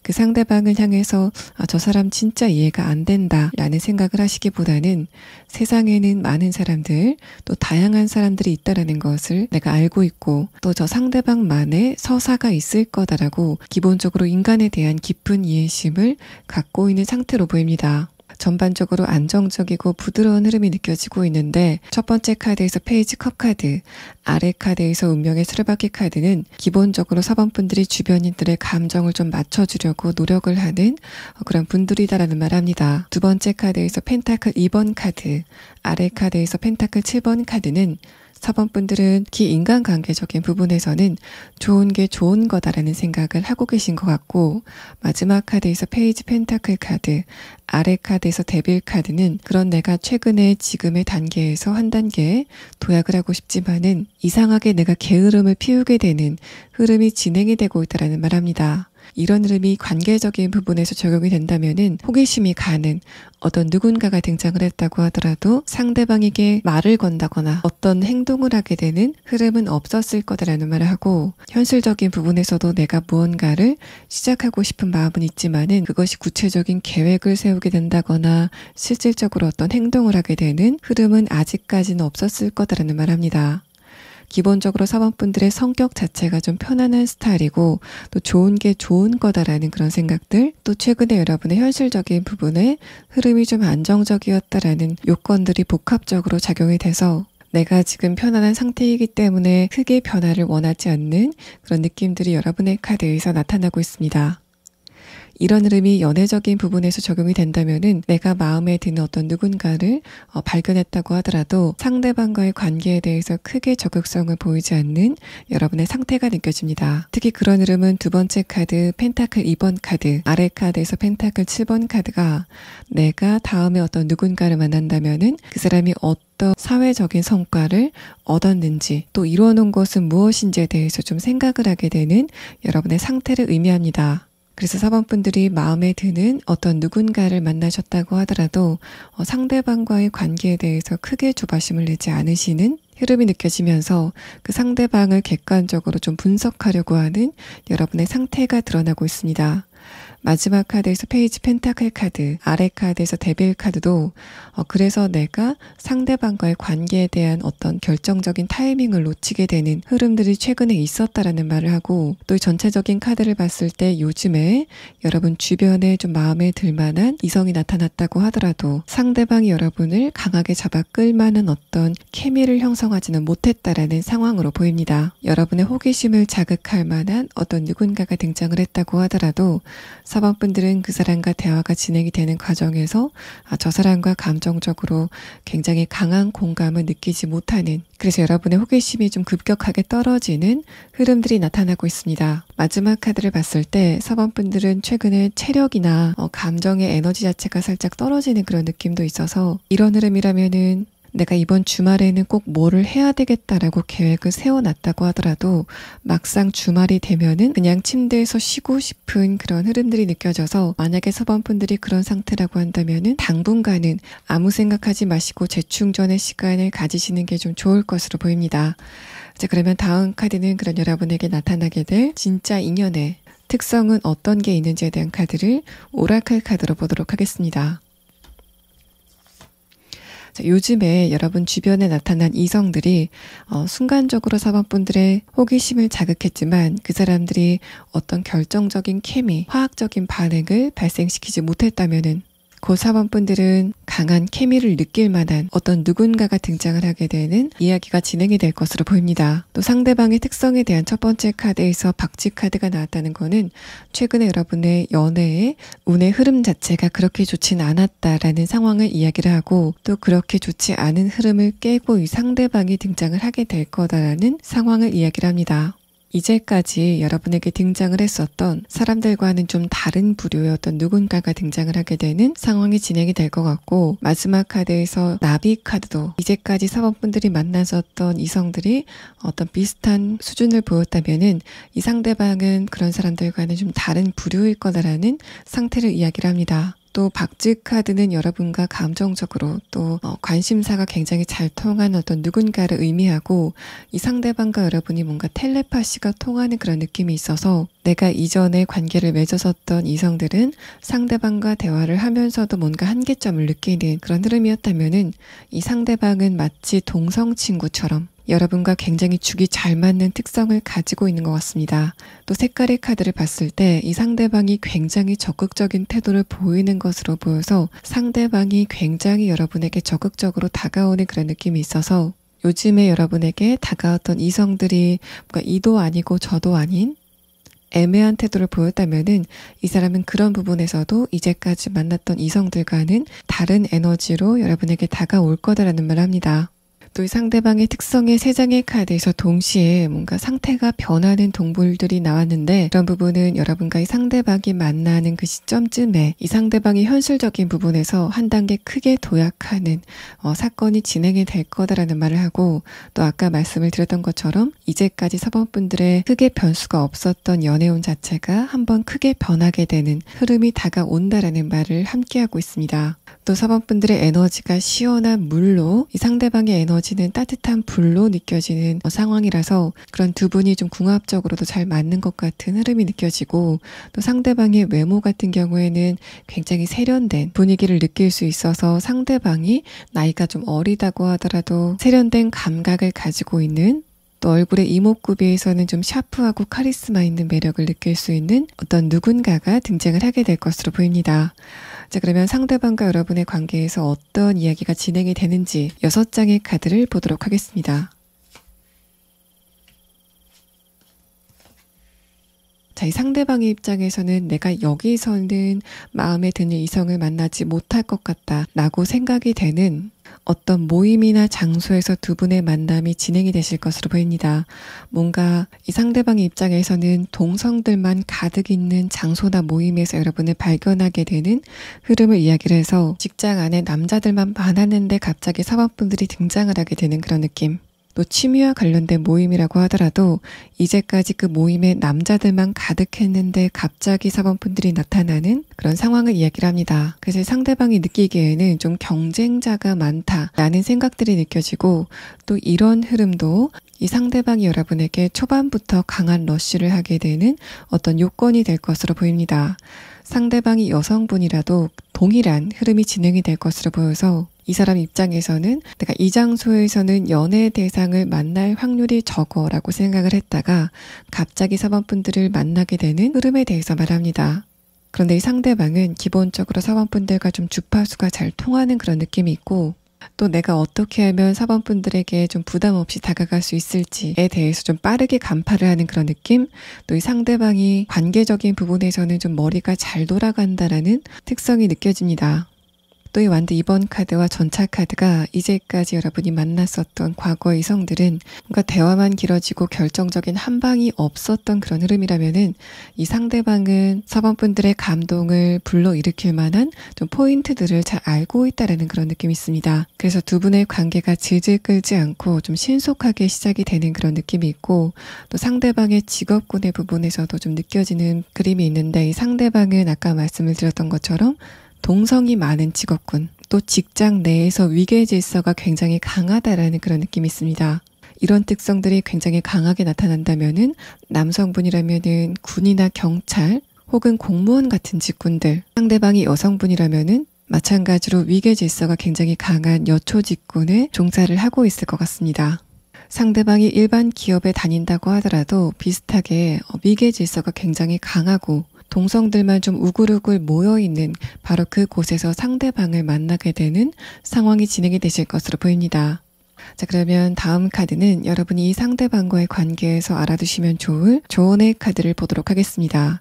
그 상대방을 향해서 저 사람 진짜 이해가 안 된다 라는 생각을 하시기보다는 세상에는 많은 사람들 또 다양한 사람들이 있다라는 것을 내가 알고 있고 또 저 상대방만의 서사가 있을 거다라고 기본적으로 인간에 대한 깊은 이해심을 갖고 있는 상태로 보입니다. 전반적으로 안정적이고 부드러운 흐름이 느껴지고 있는데 첫 번째 카드에서 페이지 컵 카드, 아래 카드에서 운명의 수레바퀴 카드는 기본적으로 4번 분들이 주변인들의 감정을 좀 맞춰주려고 노력을 하는 그런 분들이다라는 말합니다. 두 번째 카드에서 펜타클 2번 카드, 아래 카드에서 펜타클 7번 카드는 4번 분들은 특히 인간관계적인 부분에서는 좋은 게 좋은 거다라는 생각을 하고 계신 것 같고 마지막 카드에서 페이지 펜타클 카드, 아래 카드에서 데빌 카드는 그런 내가 최근에 지금의 단계에서 한 단계 도약을 하고 싶지만은 이상하게 내가 게으름을 피우게 되는 흐름이 진행이 되고 있다라는 말합니다. 이런 흐름이 관계적인 부분에서 적용이 된다면은 호기심이 가는 어떤 누군가가 등장을 했다고 하더라도 상대방에게 말을 건다거나 어떤 행동을 하게 되는 흐름은 없었을 거다라는 말을 하고 현실적인 부분에서도 내가 무언가를 시작하고 싶은 마음은 있지만은 그것이 구체적인 계획을 세우게 된다거나 실질적으로 어떤 행동을 하게 되는 흐름은 아직까지는 없었을 거다라는 말합니다. 기본적으로 4번 분들의 성격 자체가 좀 편안한 스타일이고 또 좋은 게 좋은 거다라는 그런 생각들 또 최근에 여러분의 현실적인 부분에 흐름이 좀 안정적이었다라는 요건들이 복합적으로 작용이 돼서 내가 지금 편안한 상태이기 때문에 크게 변화를 원하지 않는 그런 느낌들이 여러분의 카드에서 나타나고 있습니다. 이런 흐름이 연애적인 부분에서 적용이 된다면은 내가 마음에 드는 어떤 누군가를 발견했다고 하더라도 상대방과의 관계에 대해서 크게 적극성을 보이지 않는 여러분의 상태가 느껴집니다. 특히 그런 흐름은 두 번째 카드 펜타클 2번 카드, 아래 카드에서 펜타클 7번 카드가 내가 다음에 어떤 누군가를 만난다면은 그 사람이 어떤 사회적인 성과를 얻었는지 또 이루어놓은 것은 무엇인지에 대해서 좀 생각을 하게 되는 여러분의 상태를 의미합니다. 그래서 사번분들이 마음에 드는 어떤 누군가를 만나셨다고 하더라도 상대방과의 관계에 대해서 크게 조바심을 내지 않으시는 흐름이 느껴지면서 그 상대방을 객관적으로 좀 분석하려고 하는 여러분의 상태가 드러나고 있습니다. 마지막 카드에서 페이지 펜타클 카드, 아래 카드에서 데빌 카드도 그래서 내가 상대방과의 관계에 대한 어떤 결정적인 타이밍을 놓치게 되는 흐름들이 최근에 있었다라는 말을 하고, 또 전체적인 카드를 봤을 때 요즘에 여러분 주변에 좀 마음에 들만한 이성이 나타났다고 하더라도 상대방이 여러분을 강하게 잡아 끌만한 어떤 케미를 형성하지는 못했다라는 상황으로 보입니다. 여러분의 호기심을 자극할 만한 어떤 누군가가 등장을 했다고 하더라도 사번분들은 그 사람과 대화가 진행이 되는 과정에서 저 사람과 감정적으로 굉장히 강한 공감을 느끼지 못하는, 그래서 여러분의 호기심이 좀 급격하게 떨어지는 흐름들이 나타나고 있습니다. 마지막 카드를 봤을 때 사번분들은 최근에 체력이나 감정의 에너지 자체가 살짝 떨어지는 그런 느낌도 있어서, 이런 흐름이라면은 내가 이번 주말에는 꼭 뭐를 해야 되겠다라고 계획을 세워놨다고 하더라도 막상 주말이 되면은 그냥 침대에서 쉬고 싶은 그런 흐름들이 느껴져서, 만약에 서번분들이 그런 상태라고 한다면은 당분간은 아무 생각하지 마시고 재충전의 시간을 가지시는 게 좀 좋을 것으로 보입니다. 자, 그러면 다음 카드는 그런 여러분에게 나타나게 될 진짜 인연의 특성은 어떤 게 있는지에 대한 카드를 오라클 카드로 보도록 하겠습니다. 자, 요즘에 여러분 주변에 나타난 이성들이 순간적으로 사번분들의 호기심을 자극했지만 그 사람들이 어떤 결정적인 케미, 화학적인 반응을 발생시키지 못했다면은 그 사번분들은 강한 케미를 느낄 만한 어떤 누군가가 등장을 하게 되는 이야기가 진행이 될 것으로 보입니다. 또 상대방의 특성에 대한 첫 번째 카드에서 박쥐 카드가 나왔다는 거는 최근에 여러분의 연애의 운의 흐름 자체가 그렇게 좋지는 않았다라는 상황을 이야기를 하고, 또 그렇게 좋지 않은 흐름을 깨고 이 상대방이 등장을 하게 될 거다라는 상황을 이야기를 합니다. 이제까지 여러분에게 등장을 했었던 사람들과는 좀 다른 부류의 어떤 누군가가 등장을 하게 되는 상황이 진행이 될 것 같고, 마지막 카드에서 나비 카드도 이제까지 사번분들이 만나셨던 이성들이 어떤 비슷한 수준을 보였다면은 이 상대방은 그런 사람들과는 좀 다른 부류일 거다라는 상태를 이야기를 합니다. 또 박쥐 카드는 여러분과 감정적으로 또 관심사가 굉장히 잘 통한 어떤 누군가를 의미하고, 이 상대방과 여러분이 뭔가 텔레파시가 통하는 그런 느낌이 있어서 내가 이전에 관계를 맺었었던 이성들은 상대방과 대화를 하면서도 뭔가 한계점을 느끼는 그런 흐름이었다면은 이 상대방은 마치 동성 친구처럼 여러분과 굉장히 죽이 잘 맞는 특성을 가지고 있는 것 같습니다. 또 색깔의 카드를 봤을 때 이 상대방이 굉장히 적극적인 태도를 보이는 것으로 보여서 상대방이 굉장히 여러분에게 적극적으로 다가오는 그런 느낌이 있어서, 요즘에 여러분에게 다가왔던 이성들이 뭔가 이도 아니고 저도 아닌 애매한 태도를 보였다면은 이 사람은 그런 부분에서도 이제까지 만났던 이성들과는 다른 에너지로 여러분에게 다가올 거다라는 말을 합니다. 또 이 상대방의 특성의 세 장의 카드에서 동시에 뭔가 상태가 변하는 동물들이 나왔는데, 그런 부분은 여러분과 이 상대방이 만나는 그 시점쯤에 이 상대방이 현실적인 부분에서 한 단계 크게 도약하는 사건이 진행이 될 거다라는 말을 하고, 또 아까 말씀을 드렸던 것처럼 이제까지 사번분들의 크게 변수가 없었던 연애운 자체가 한번 크게 변하게 되는 흐름이 다가온다라는 말을 함께하고 있습니다. 또 사번분들의 에너지가 시원한 물로, 이 상대방의 에너지는 따뜻한 불로 느껴지는 상황이라서 그런 두 분이 좀 궁합적으로도 잘 맞는 것 같은 흐름이 느껴지고, 또 상대방의 외모 같은 경우에는 굉장히 세련된 분위기를 느낄 수 있어서 상대방이 나이가 좀 어리다고 하더라도 세련된 감각을 가지고 있는, 또 얼굴의 이목구비에서는 좀 샤프하고 카리스마 있는 매력을 느낄 수 있는 어떤 누군가가 등장을 하게 될 것으로 보입니다. 자, 그러면 상대방과 여러분의 관계에서 어떤 이야기가 진행이 되는지 6장의 카드를 보도록 하겠습니다. 자, 이 상대방의 입장에서는 내가 여기서는 마음에 드는 이성을 만나지 못할 것 같다 라고 생각이 되는 어떤 모임이나 장소에서 두 분의 만남이 진행이 되실 것으로 보입니다. 뭔가 이 상대방의 입장에서는 동성들만 가득 있는 장소나 모임에서 여러분을 발견하게 되는 흐름을 이야기를 해서, 직장 안에 남자들만 많았는데 갑자기 사원분들이 등장을 하게 되는 그런 느낌. 또 취미와 관련된 모임이라고 하더라도 이제까지 그 모임에 남자들만 가득했는데 갑자기 사범분들이 나타나는 그런 상황을 이야기를 합니다. 그래서 상대방이 느끼기에는 좀 경쟁자가 많다라는 생각들이 느껴지고, 또 이런 흐름도 이 상대방이 여러분에게 초반부터 강한 러쉬를 하게 되는 어떤 요건이 될 것으로 보입니다. 상대방이 여성분이라도 동일한 흐름이 진행이 될 것으로 보여서 이 사람 입장에서는 내가 이 장소에서는 연애 대상을 만날 확률이 적어라고 생각을 했다가 갑자기 사범분들을 만나게 되는 흐름에 대해서 말합니다. 그런데 이 상대방은 기본적으로 사범분들과 좀 주파수가 잘 통하는 그런 느낌이 있고, 또 내가 어떻게 하면 사범분들에게 좀 부담 없이 다가갈 수 있을지에 대해서 좀 빠르게 간파를 하는 그런 느낌, 또 이 상대방이 관계적인 부분에서는 좀 머리가 잘 돌아간다라는 특성이 느껴집니다. 또 이 완드 2번 카드와 전차 카드가 이제까지 여러분이 만났었던 과거의 이성들은 뭔가 대화만 길어지고 결정적인 한 방이 없었던 그런 흐름이라면은 이 상대방은 사범분들의 감동을 불러일으킬 만한 좀 포인트들을 잘 알고 있다라는 그런 느낌이 있습니다. 그래서 두 분의 관계가 질질 끌지 않고 좀 신속하게 시작이 되는 그런 느낌이 있고, 또 상대방의 직업군의 부분에서도 좀 느껴지는 그림이 있는데, 이 상대방은 아까 말씀을 드렸던 것처럼 동성이 많은 직업군, 또 직장 내에서 위계 질서가 굉장히 강하다라는 그런 느낌이 있습니다. 이런 특성들이 굉장히 강하게 나타난다면은 남성분이라면은 군이나 경찰 혹은 공무원 같은 직군들, 상대방이 여성분이라면은 마찬가지로 위계 질서가 굉장히 강한 여초 직군에 종사를 하고 있을 것 같습니다. 상대방이 일반 기업에 다닌다고 하더라도 비슷하게 위계 질서가 굉장히 강하고 동성들만 좀 우글우글 모여있는 바로 그곳에서 상대방을 만나게 되는 상황이 진행이 되실 것으로 보입니다. 자, 그러면 다음 카드는 여러분이 이 상대방과의 관계에서 알아두시면 좋을 조언의 카드를 보도록 하겠습니다.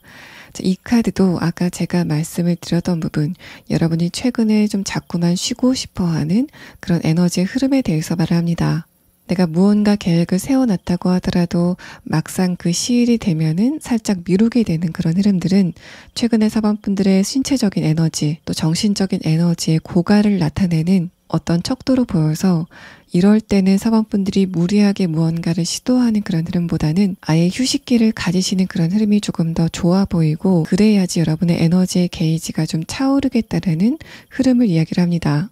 자, 이 카드도 아까 제가 말씀을 드렸던 부분, 여러분이 최근에 좀 자꾸만 쉬고 싶어하는 그런 에너지의 흐름에 대해서 말을 합니다. 내가 무언가 계획을 세워놨다고 하더라도 막상 그 시일이 되면은 살짝 미루게 되는 그런 흐름들은 최근에 사범분들의 신체적인 에너지, 또 정신적인 에너지의 고갈을 나타내는 어떤 척도로 보여서, 이럴 때는 사범분들이 무리하게 무언가를 시도하는 그런 흐름보다는 아예 휴식기를 가지시는 그런 흐름이 조금 더 좋아 보이고, 그래야지 여러분의 에너지의 게이지가 좀 차오르겠다라는 흐름을 이야기를 합니다.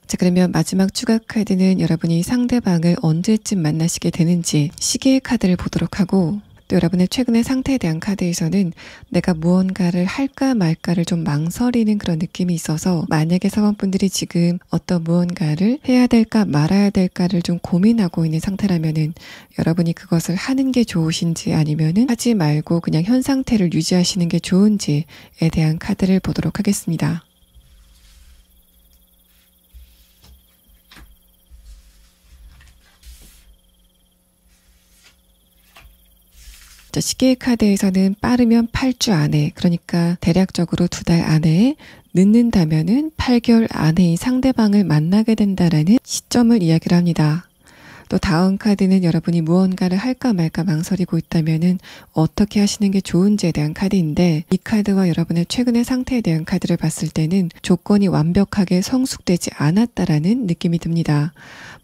자, 그러면 마지막 추가 카드는 여러분이 상대방을 언제쯤 만나시게 되는지 시계의 카드를 보도록 하고, 또 여러분의 최근의 상태에 대한 카드에서는 내가 무언가를 할까 말까를 좀 망설이는 그런 느낌이 있어서, 만약에 사원분들이 지금 어떤 무언가를 해야 될까 말아야 될까를 좀 고민하고 있는 상태라면은 여러분이 그것을 하는 게 좋으신지 아니면은 하지 말고 그냥 현 상태를 유지하시는 게 좋은지에 대한 카드를 보도록 하겠습니다. 시계의 카드에서는 빠르면 8주 안에, 그러니까 대략적으로 2달 안에, 늦는다면은 8개월 안에 이 상대방을 만나게 된다라는 시점을 이야기를 합니다. 또 다음 카드는 여러분이 무언가를 할까 말까 망설이고 있다면은 어떻게 하시는 게 좋은지에 대한 카드인데, 이 카드와 여러분의 최근의 상태에 대한 카드를 봤을 때는 조건이 완벽하게 성숙되지 않았다라는 느낌이 듭니다.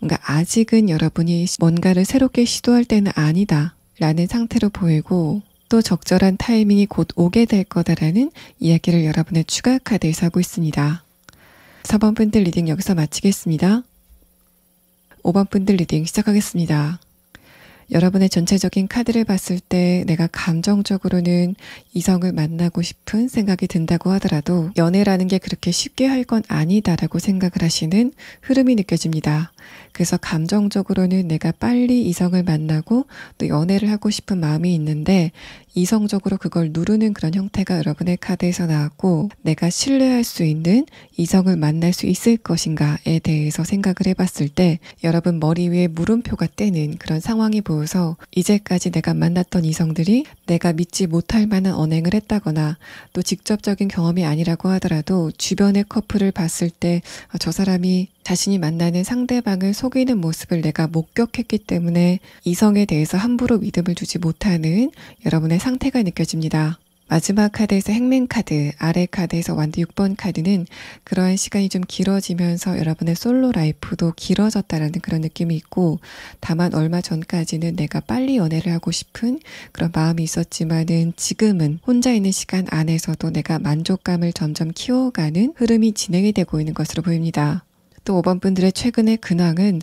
뭔가 아직은 여러분이 뭔가를 새롭게 시도할 때는 아니다 라는 상태로 보이고, 또 적절한 타이밍이 곧 오게 될 거다라는 이야기를 여러분의 추가 카드에서 하고 있습니다. 4번 분들 리딩 여기서 마치겠습니다. 5번 분들 리딩 시작하겠습니다. 여러분의 전체적인 카드를 봤을 때 내가 감정적으로는 이성을 만나고 싶은 생각이 든다고 하더라도 연애라는 게 그렇게 쉽게 할 건 아니다라고 생각을 하시는 흐름이 느껴집니다. 그래서 감정적으로는 내가 빨리 이성을 만나고 또 연애를 하고 싶은 마음이 있는데 이성적으로 그걸 누르는 그런 형태가 여러분의 카드에서 나왔고, 내가 신뢰할 수 있는 이성을 만날 수 있을 것인가에 대해서 생각을 해봤을 때 여러분 머리 위에 물음표가 뜨는 그런 상황이 보여서, 이제까지 내가 만났던 이성들이 내가 믿지 못할 만한 언행을 했다거나, 또 직접적인 경험이 아니라고 하더라도 주변의 커플을 봤을 때 저 사람이 자신이 만나는 상대방을 속이는 모습을 내가 목격했기 때문에 이성에 대해서 함부로 믿음을 주지 못하는 여러분의 상태가 느껴집니다. 마지막 카드에서 행맨 카드, 아래 카드에서 완드 6번 카드는 그러한 시간이 좀 길어지면서 여러분의 솔로 라이프도 길어졌다라는 그런 느낌이 있고, 다만 얼마 전까지는 내가 빨리 연애를 하고 싶은 그런 마음이 있었지만은 지금은 혼자 있는 시간 안에서도 내가 만족감을 점점 키워가는 흐름이 진행이 되고 있는 것으로 보입니다. 또 5번 분들의 최근의 근황은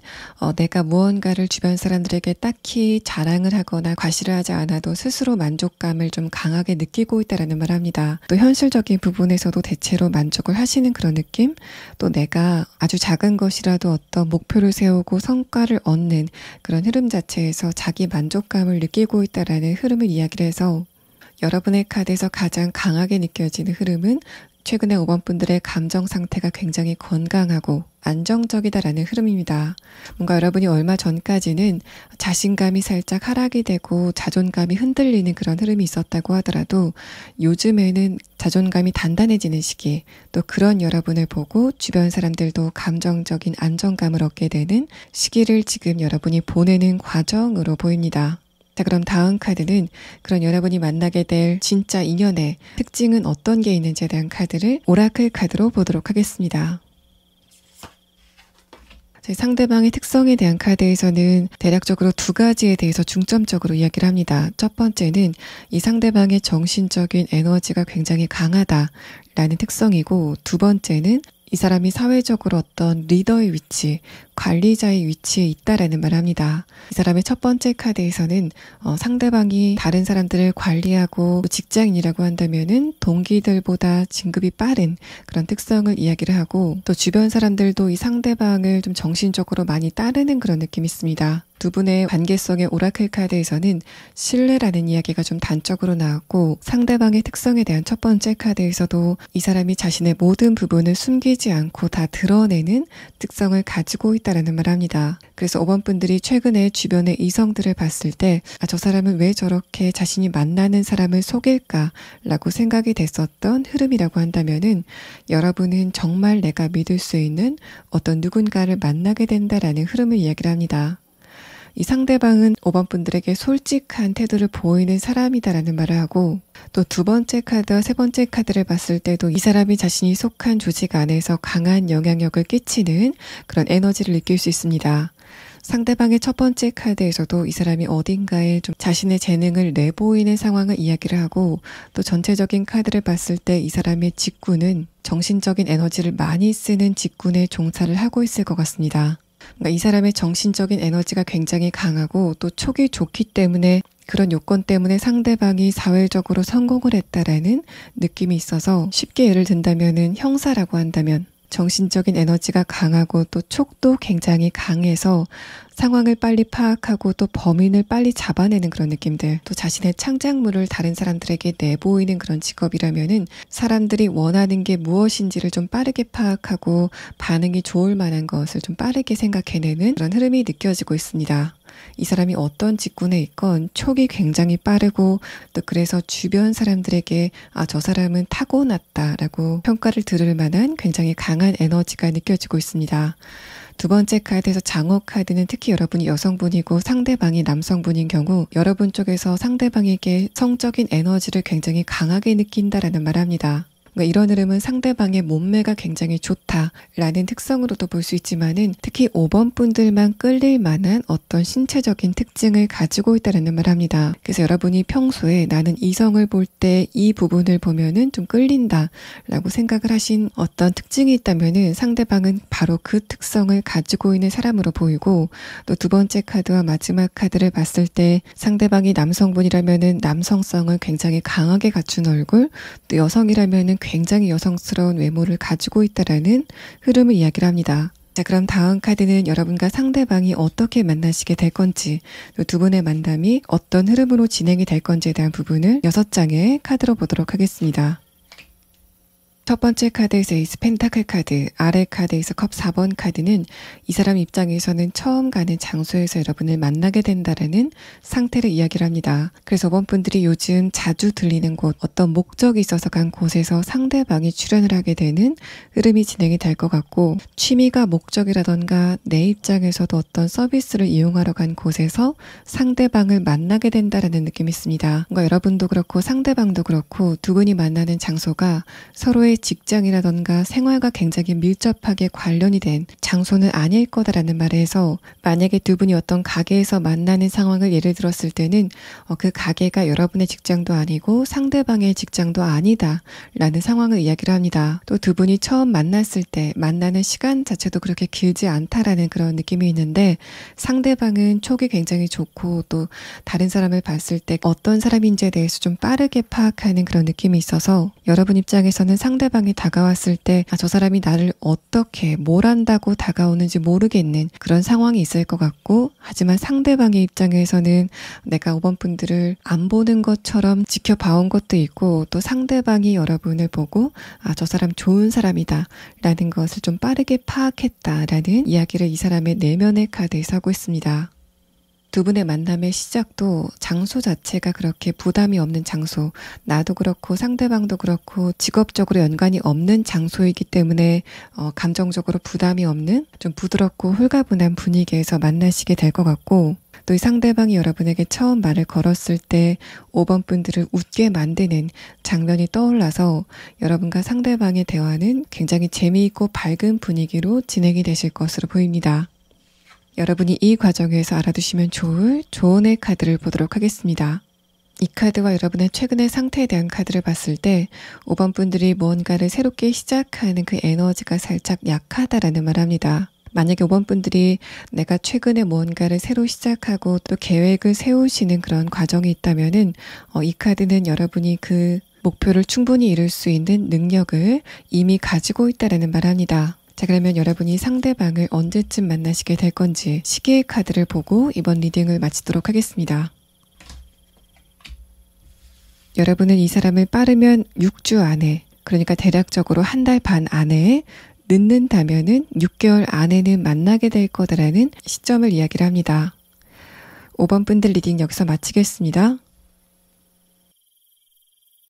내가 무언가를 주변 사람들에게 딱히 자랑을 하거나 과시를 하지 않아도 스스로 만족감을 좀 강하게 느끼고 있다는 말을 합니다. 또 현실적인 부분에서도 대체로 만족을 하시는 그런 느낌? 또 내가 아주 작은 것이라도 어떤 목표를 세우고 성과를 얻는 그런 흐름 자체에서 자기 만족감을 느끼고 있다는 흐름을 이야기를 해서, 여러분의 카드에서 가장 강하게 느껴지는 흐름은 최근에 5번 분들의 감정 상태가 굉장히 건강하고 안정적이다라는 흐름입니다. 뭔가 여러분이 얼마 전까지는 자신감이 살짝 하락이 되고 자존감이 흔들리는 그런 흐름이 있었다고 하더라도 요즘에는 자존감이 단단해지는 시기, 또 그런 여러분을 보고 주변 사람들도 감정적인 안정감을 얻게 되는 시기를 지금 여러분이 보내는 과정으로 보입니다. 자, 그럼 다음 카드는 그런 여러분이 만나게 될 진짜 인연의 특징은 어떤 게 있는지에 대한 카드를 오라클 카드로 보도록 하겠습니다. 상대방의 특성에 대한 카드에서는 대략적으로 두 가지에 대해서 중점적으로 이야기를 합니다. 첫 번째는 이 상대방의 정신적인 에너지가 굉장히 강하다라는 특성이고, 두 번째는 이 사람이 사회적으로 어떤 리더의 위치, 관리자의 위치에 있다라는 말을 합니다. 이 사람의 첫 번째 카드에서는 상대방이 다른 사람들을 관리하고 직장인이라고 한다면은 동기들보다 진급이 빠른 그런 특성을 이야기를 하고, 또 주변 사람들도 이 상대방을 좀 정신적으로 많이 따르는 그런 느낌이 있습니다. 두 분의 관계성의 오라클 카드에서는 신뢰라는 이야기가 좀 단적으로 나왔고, 상대방의 특성에 대한 첫 번째 카드에서도 이 사람이 자신의 모든 부분을 숨기지 않고 다 드러내는 특성을 가지고 있다라는 말을 합니다. 그래서 5번 분들이 최근에 주변의 이성들을 봤을 때 저 사람은 왜 저렇게 자신이 만나는 사람을 속일까라고 생각이 됐었던 흐름이라고 한다면은, 여러분은 정말 내가 믿을 수 있는 어떤 누군가를 만나게 된다라는 흐름을 이야기를 합니다. 이 상대방은 5번 분들에게 솔직한 태도를 보이는 사람이다라는 말을 하고, 또 두 번째 카드와 세 번째 카드를 봤을 때도 이 사람이 자신이 속한 조직 안에서 강한 영향력을 끼치는 그런 에너지를 느낄 수 있습니다. 상대방의 첫 번째 카드에서도 이 사람이 어딘가에 좀 자신의 재능을 내보이는 상황을 이야기를 하고, 또 전체적인 카드를 봤을 때 이 사람의 직군은 정신적인 에너지를 많이 쓰는 직군에 종사를 하고 있을 것 같습니다. 그러니까 이 사람의 정신적인 에너지가 굉장히 강하고 또 촉이 좋기 때문에, 그런 요건 때문에 상대방이 사회적으로 성공을 했다라는 느낌이 있어서, 쉽게 예를 든다면은 형사라고 한다면 정신적인 에너지가 강하고 또 촉도 굉장히 강해서 상황을 빨리 파악하고 또 범인을 빨리 잡아내는 그런 느낌들, 또 자신의 창작물을 다른 사람들에게 내보이는 그런 직업이라면은 사람들이 원하는 게 무엇인지를 좀 빠르게 파악하고 반응이 좋을 만한 것을 좀 빠르게 생각해내는 그런 흐름이 느껴지고 있습니다. 이 사람이 어떤 직군에 있건 촉이 굉장히 빠르고, 또 그래서 주변 사람들에게 저 사람은 타고났다라고 평가를 들을 만한 굉장히 강한 에너지가 느껴지고 있습니다. 두 번째 카드에서 장어 카드는 특히 여러분이 여성분이고 상대방이 남성분인 경우, 여러분 쪽에서 상대방에게 성적인 에너지를 굉장히 강하게 느낀다라는 말을 합니다. 이런 흐름은 상대방의 몸매가 굉장히 좋다라는 특성으로도 볼 수 있지만은, 특히 5번 분들만 끌릴 만한 어떤 신체적인 특징을 가지고 있다는 말을 합니다. 그래서 여러분이 평소에 나는 이성을 볼 때 이 부분을 보면은 좀 끌린다라고 생각을 하신 어떤 특징이 있다면은, 상대방은 바로 그 특성을 가지고 있는 사람으로 보이고, 또 두 번째 카드와 마지막 카드를 봤을 때 상대방이 남성분이라면은 남성성을 굉장히 강하게 갖춘 얼굴, 또 여성이라면은 굉장히 여성스러운 외모를 가지고 있다라는 흐름을 이야기를 합니다. 자, 그럼 다음 카드는 여러분과 상대방이 어떻게 만나시게 될 건지, 또 두 분의 만남이 어떤 흐름으로 진행이 될 건지에 대한 부분을 6장의 카드로 보도록 하겠습니다. 첫 번째 카드에서 에이스 펜타클 카드, 아래 카드에서 컵 4번 카드는 이 사람 입장에서는 처음 가는 장소에서 여러분을 만나게 된다라는 상태를 이야기를 합니다. 그래서 5번 분들이 요즘 자주 들리는 곳, 어떤 목적이 있어서 간 곳에서 상대방이 출연을 하게 되는 흐름이 진행이 될 것 같고, 취미가 목적이라던가 내 입장에서도 어떤 서비스를 이용하러 간 곳에서 상대방을 만나게 된다라는 느낌이 있습니다. 뭔가 여러분도 그렇고 상대방도 그렇고 두 분이 만나는 장소가 서로의 직장이라던가 생활과 굉장히 밀접하게 관련이 된 장소는 아닐 거다라는 말에서, 만약에 두 분이 어떤 가게에서 만나는 상황을 예를 들었을 때는 그 가게가 여러분의 직장도 아니고 상대방의 직장도 아니다 라는 상황을 이야기를 합니다. 또 두 분이 처음 만났을 때 만나는 시간 자체도 그렇게 길지 않다라는 그런 느낌이 있는데, 상대방은 촉이 굉장히 좋고 또 다른 사람을 봤을 때 어떤 사람인지에 대해서 좀 빠르게 파악하는 그런 느낌이 있어서, 여러분 입장에서는 상대방이 다가왔을 때 저 사람이 나를 어떻게 뭘 한다고 다가오는지 모르겠는 그런 상황이 있을 것 같고, 하지만 상대방의 입장에서는 내가 5번 분들을 안 보는 것처럼 지켜봐온 것도 있고, 또 상대방이 여러분을 보고 저 사람 좋은 사람이다 라는 것을 좀 빠르게 파악했다라는 이야기를 이 사람의 내면의 카드에서 하고 있습니다. 두 분의 만남의 시작도 장소 자체가 그렇게 부담이 없는 장소, 나도 그렇고 상대방도 그렇고 직업적으로 연관이 없는 장소이기 때문에 감정적으로 부담이 없는 좀 부드럽고 홀가분한 분위기에서 만나시게 될 것 같고, 또 이 상대방이 여러분에게 처음 말을 걸었을 때 5번 분들을 웃게 만드는 장면이 떠올라서 여러분과 상대방의 대화는 굉장히 재미있고 밝은 분위기로 진행이 되실 것으로 보입니다. 여러분이 이 과정에서 알아두시면 좋을 조언의 카드를 보도록 하겠습니다. 이 카드와 여러분의 최근의 상태에 대한 카드를 봤을 때 5번 분들이 무언가를 새롭게 시작하는 그 에너지가 살짝 약하다라는 말을 합니다. 만약에 5번 분들이 내가 최근에 무언가를 새로 시작하고 또 계획을 세우시는 그런 과정이 있다면은 이 카드는 여러분이 그 목표를 충분히 이룰 수 있는 능력을 이미 가지고 있다라는 말을 합니다. 자, 그러면 여러분이 상대방을 언제쯤 만나시게 될 건지 시계의 카드를 보고 이번 리딩을 마치도록 하겠습니다. 여러분은 이 사람을 빠르면 6주 안에, 그러니까 대략적으로 한 달 반 안에, 늦는다면은 6개월 안에는 만나게 될 거다라는 시점을 이야기를 합니다. 5번 분들 리딩 여기서 마치겠습니다.